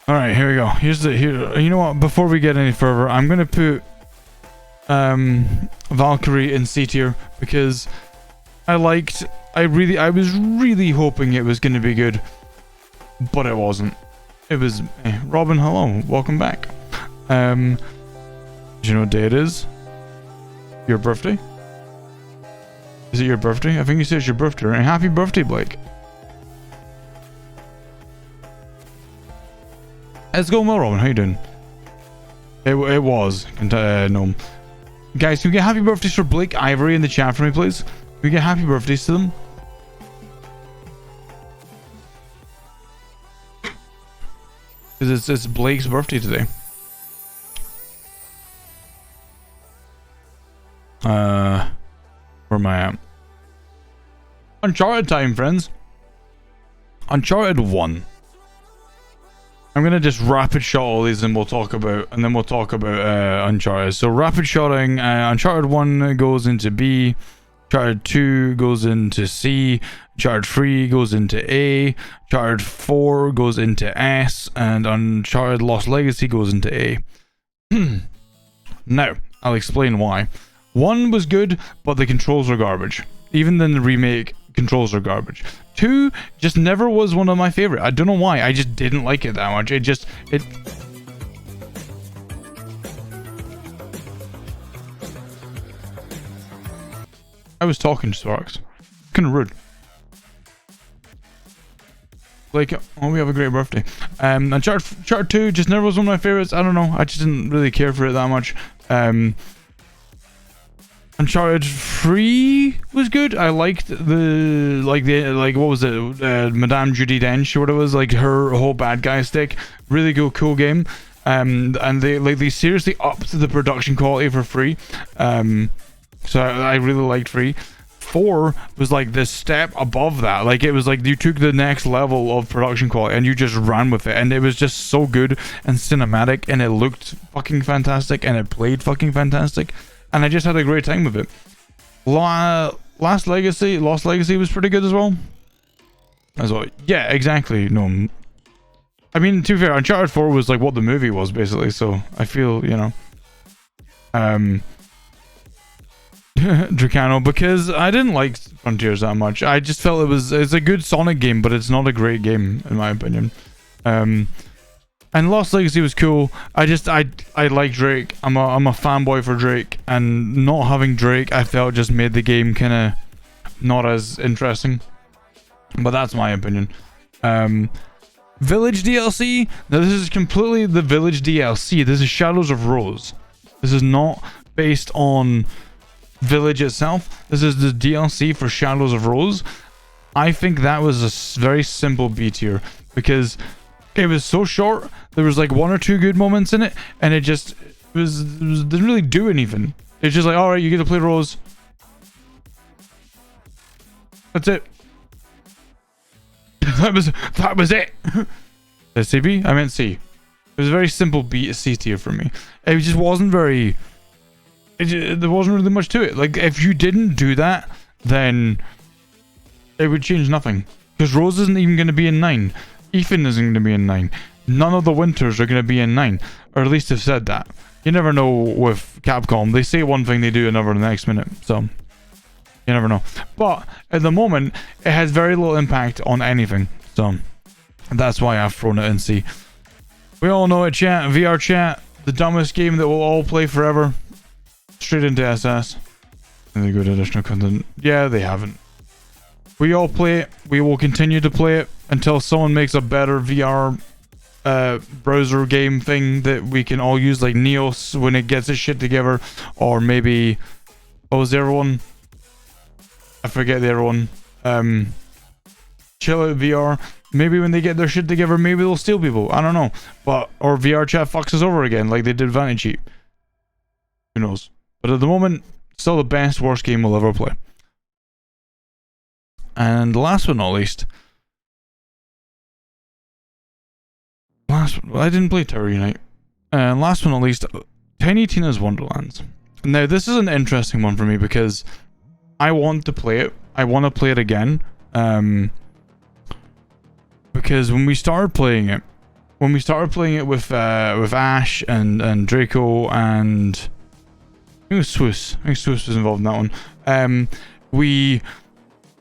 All right, here we go. Here. You know what? Before we get any further, I'm gonna put Valkyrie in C tier because I was really hoping it was gonna be good, but it wasn't. It was Robin, hello, welcome back. Do you know what day it is? Your birthday? Is it your birthday? I think you said it's your birthday, right? Happy birthday, Blake. It's going well, Robin. How you doing? It was. No. Guys, can we get happy birthdays for Blake Ivory in the chat for me, please? Can we get happy birthdays to them? Because it's Blake's birthday today. Where am I at? Uncharted time, friends. Uncharted 1. I'm gonna just rapid shot all these and we'll talk about Uncharted. So rapid shotting, Uncharted 1 goes into B, Uncharted 2 goes into C, Uncharted 3 goes into A, Uncharted 4 goes into S, and Uncharted Lost Legacy goes into A. Now, I'll explain why. 1 was good, but the controls are garbage. Even then the remake, controls are garbage. 2 just never was one of my favorite. I don't know why. I just didn't like it that much. I was talking to Sparks. Kind of rude. Like, oh, we have a great birthday. Uncharted 2 just never was one of my favorites. I don't know. I just didn't really care for it that much. Uncharted 3 was good. I liked what was it? Madame Judi Dench or what it was, like her whole bad guy stick. Really cool game. And they seriously upped the production quality for 3. So I really liked 3. 4 was like this step above that. Like it was like you took the next level of production quality and you just ran with it, and it was just so good and cinematic, and it looked fucking fantastic, and it played fucking fantastic. And I just had a great time with it. Lost Legacy was pretty good as well. Yeah, exactly. No, I mean, to be fair, Uncharted 4 was like what the movie was basically. So I feel, you know, Dracano, because I didn't like Frontiers that much. I just felt it's a good Sonic game, but it's not a great game in my opinion. And Lost Legacy was cool. I like Drake. I'm a fanboy for Drake, and not having Drake, I felt just made the game kind of not as interesting. But that's my opinion. Village DLC. Now this is completely the Village DLC. This is Shadows of Rose. This is not based on Village itself. This is the DLC for Shadows of Rose. I think that was a very simple B tier because it was so short. There was like 1 or 2 good moments in it, and it didn't really do anything. It's just like, all right, you get to play Rose. That's it. that was it. Did I say B? I meant C. It was a very simple B, C tier for me. It just wasn't very. There wasn't really much to it. Like if you didn't do that, then it would change nothing. Because Rose isn't even going to be in 9. Ethan isn't going to be in 9. None of the Winters are going to be in 9. Or at least they've said that. You never know with Capcom. They say one thing, they do another the next minute. So, You never know. But at the moment, it has very little impact on anything. So that's why I've thrown it in C. We all know it, chat. VR chat, the dumbest game that we'll all play forever. Straight into SS. And they good additional content. Yeah, they haven't. We all play it. We will continue to play it until someone makes a better VR browser game thing that we can all use, like Neos when it gets its shit together, or maybe what was the other one? I forget the other one. Chill Out VR. Maybe when they get their shit together, maybe they'll steal people. I don't know. But or VR chat fucks us over again, like they did Vanity Cheat. Who knows? But at the moment, still the best worst game we'll ever play. And last but not least, I didn't play Tower Unite. And last but not least, Tiny Tina's Wonderlands. Now this is an interesting one for me because I want to play it. I want to play it again. Because when we started playing it with Ash and Draco and I think it was Swiss. I think Swiss was involved in that one.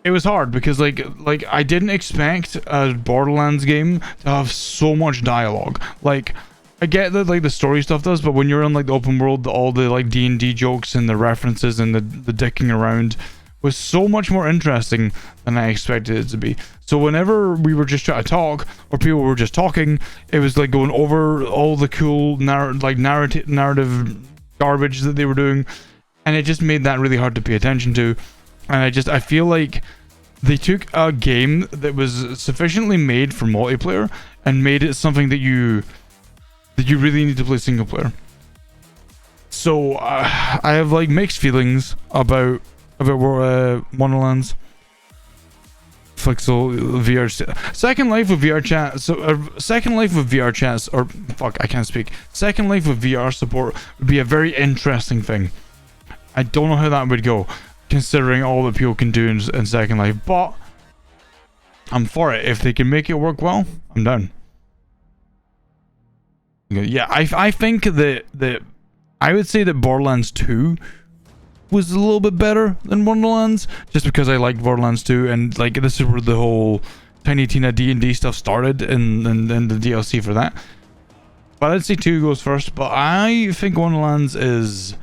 It was hard because like I didn't expect a Borderlands game to have so much dialogue. Like I get that like the story stuff does, but when you're in like the open world, all the like D&D jokes and the references and the dicking around was so much more interesting than I expected it to be. So whenever we were just trying to talk, or people were just talking, it was like going over all the cool narrative garbage that they were doing, and it just made that really hard to pay attention to. And I feel like they took a game that was sufficiently made for multiplayer and made it something that you really need to play single player. So I have like mixed feelings about Wonderlands. Flixel VR Second Life with VR chat. So Second Life with VR chats, or fuck, I can't speak. Second Life with VR support would be a very interesting thing. I don't know how that would go, considering all that people can do in Second Life, but I'm for it. If they can make it work well, I'm down. Yeah, I think that I would say that Borderlands 2 was a little bit better than Wonderlands, just because I liked Borderlands 2, and like this is where the whole Tiny Tina D&D stuff started, and the DLC for that. But I'd say 2 goes first, but I think Wonderlands is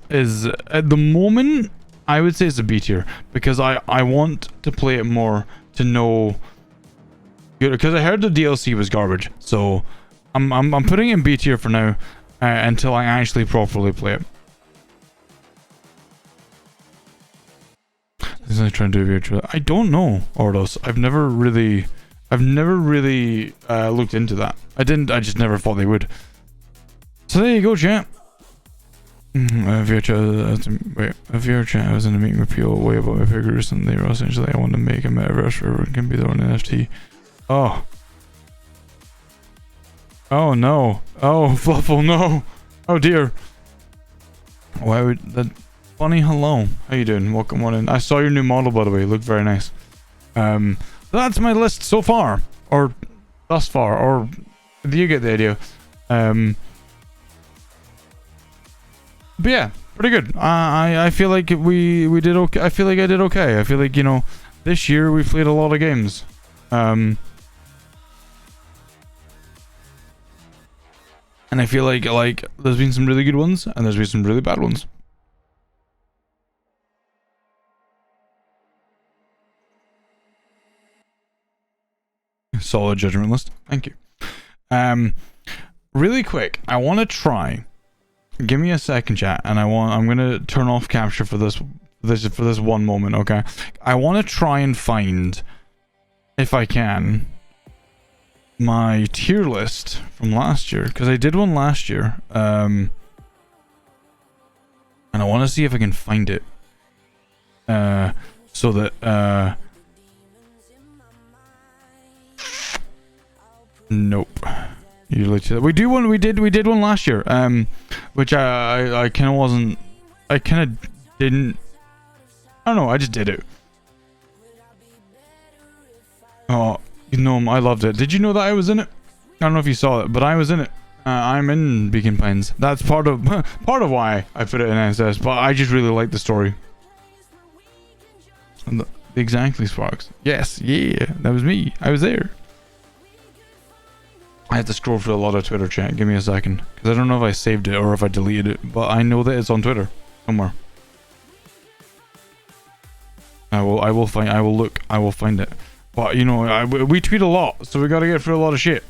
at the moment, I would say it's a B tier, because I want to play it more to know, because I heard the DLC was garbage, so I'm putting it in B tier for now until I actually properly play it. Is I trying to do virtual? I don't know, Ordos. I've never really looked into that. I just never thought they would. So there you go, chat. VR chat. I was in a meeting with people way about my figures, and they were essentially, I want to make a metaverse where it can be their own NFT. Oh. Oh no. Oh, Fluffle, no. Oh dear. Why would that? Funny, hello. How you doing? Welcome on in. I saw your new model, by the way. It looked very nice. That's my list so far, or thus far, or you get the idea. But yeah, pretty good. I feel like we did okay. I feel like I did okay. I feel like, you know, this year we played a lot of games. And I feel like there's been some really good ones, and there's been some really bad ones. Solid judgment list. Thank you. Really quick, I want to try. Give me a second, chat, and I'm gonna turn off capture for this one moment. Okay. I want to try and find, if I can, my tier list from last year, because I did one last year. And I want to see if I can find it. So that nope. We did one last year. Which I kind of wasn't. I kind of didn't. I don't know. I just did it. Oh, Gnome, I loved it. Did you know that I was in it? I don't know if you saw it, but I was in it. I'm in Beacon Pines. That's part of why I put it in SS. But I just really like the story. And exactly, Sparks. Yes, yeah, that was me. I was there. I have to scroll through a lot of Twitter chat. Give me a second, because I don't know if I saved it or if I deleted it, but I know that it's on Twitter somewhere. I will find it. But you know, we tweet a lot, so we gotta get through a lot of shit.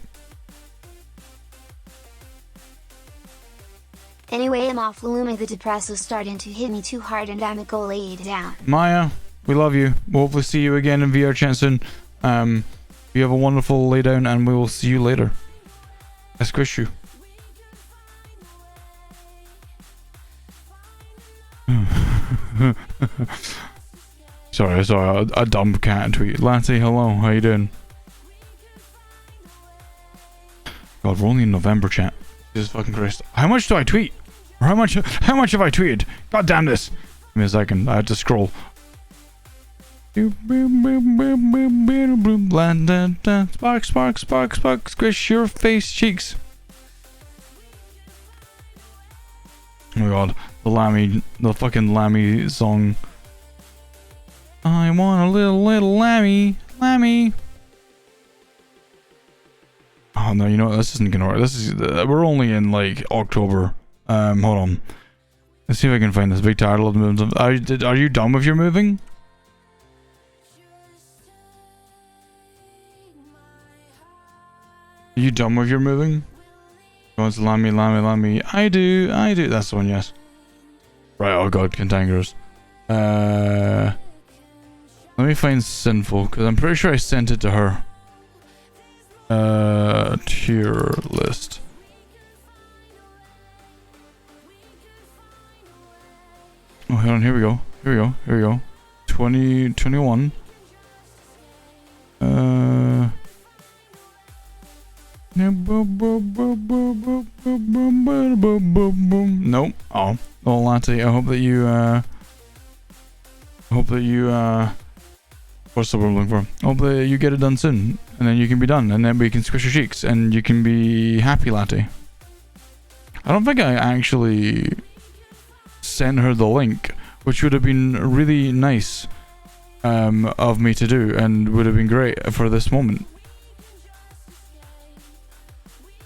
Anyway, I'm off Luma. The depressor's starting to hit me too hard and I'ma go lay down. Maya, we love you. We'll hopefully see you again in VR chat soon. You have a wonderful lay down and we will see you later. I squish you. Sorry, a dumb cat tweet. Latte, hello, how you doing? God, we're only in November, chat. Jesus fucking Christ. How much do I tweet? Or how much have I tweeted? God damn this. Give me a second, I had to scroll. Spark, spark, spark, spark, squish your face cheeks. Oh my god, the fucking Lammy song. I want a little Lammy. Oh no, you know what? This isn't gonna work. This is we're only in like October. Hold on. Let's see if I can find this big title of the movement. Are you done with your moving? Are you done with your moving? Going to Lammy. I do. That's the one, yes. Right, oh god, cantankerous. Let me find Sinful, because I'm pretty sure I sent it to her. Tier list. Oh, hold on, here we go. 2021. Nope. Oh, Latte, I hope that you what's the word I'm looking for? Hope that you get it done soon, and then you can be done, and then we can squish your cheeks, and you can be happy, Latte. I don't think I actually sent her the link, which would have been really nice of me to do, and would have been great for this moment.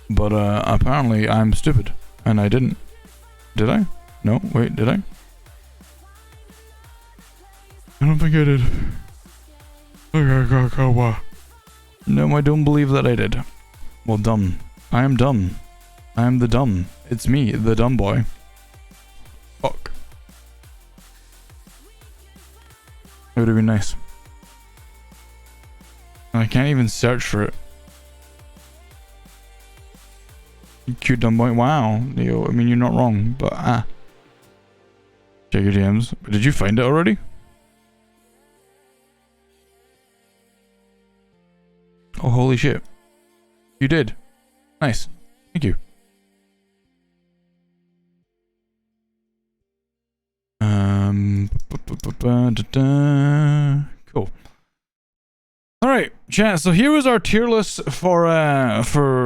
But apparently I'm stupid, and I didn't. Did I? No, wait, did I? I don't think I did. No, I don't believe that I did. Well, dumb. I am dumb. I am the dumb. It's me, the dumb boy. Fuck. It would have been nice. I can't even search for it. Cute dumb boy. Wow. Neo, I mean, you're not wrong, but check your DMs. But did you find it already? Oh, holy shit. You did. Nice. Thank you. Cool. Alright, chat, so here was our tier list for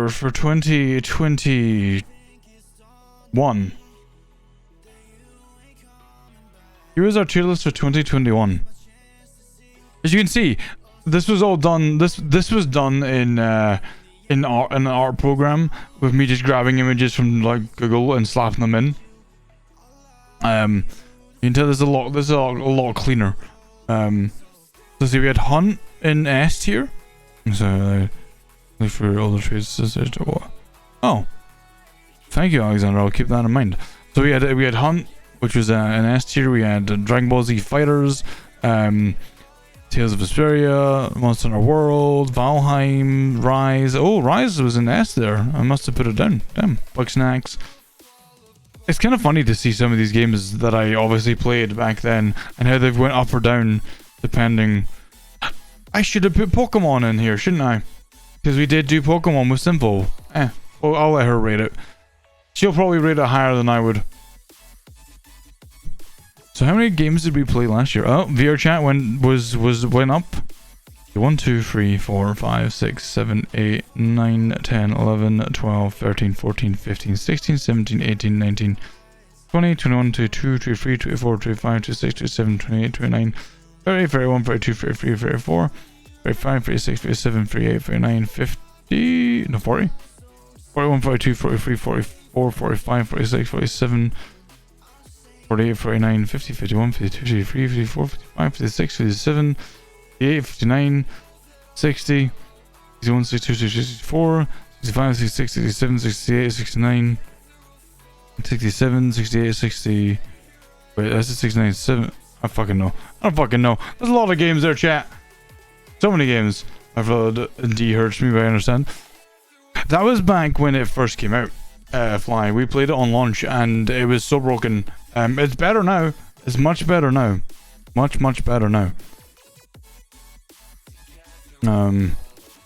2021. Here is our tier list for 2021. As you can see, this was all done. This was done in an art program with me just grabbing images from like Google and slapping them in. You can tell this is a lot cleaner. So see, we had Hunt in S tier. So for all the trades. Oh, thank you, Alexander. I'll keep that in mind. So we had Hunt, which was an S tier. We had Dragon Ball Z Fighters, Tales of Vesperia, Monster Hunter World, Valheim, Rise. Oh, Rise was in S there. I must have put it down. Damn. Bugsnax. It's kind of funny to see some of these games that I obviously played back then and how they've went up or down depending. I should have put Pokemon in here, shouldn't I? Because we did do Pokemon with Simple. Well, I'll let her rate it. She'll probably rate it higher than I would. So how many games did we play last year? Oh, VR chat went up. 1, 2, 3, 4, 5, 6, 7, 8, 9, 10, 11, 12, 13, 14, 15, 16, 17, 18, 19, 20, 21, 22, 23, 24, 25, 26, 27, 28, 29, 30, 31, 32, 33, 34, 35, 36, 37, 38, 39, 50, no, 40. 41, 42, 43, 44, 45, 46, 47, 48, 49, 50, 51, 52, 53, 54, 55, 56, 57, 58, 59, 60, 61, 62, 64, 65, 66, 67, 68, 69, 67, 68, 60. Wait, that's a 69, 7. I fucking know. I don't fucking know. There's a lot of games there, chat. So many games. I've D hurts me, but I understand. That was back when it first came out. Fly. We played it on launch and it was so broken. It's better now. It's much better now. Much better now.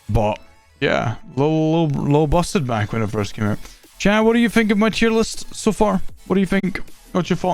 But yeah, low busted back when it first came out. Chat, what do you think of my tier list so far? What do you think? What's your thoughts?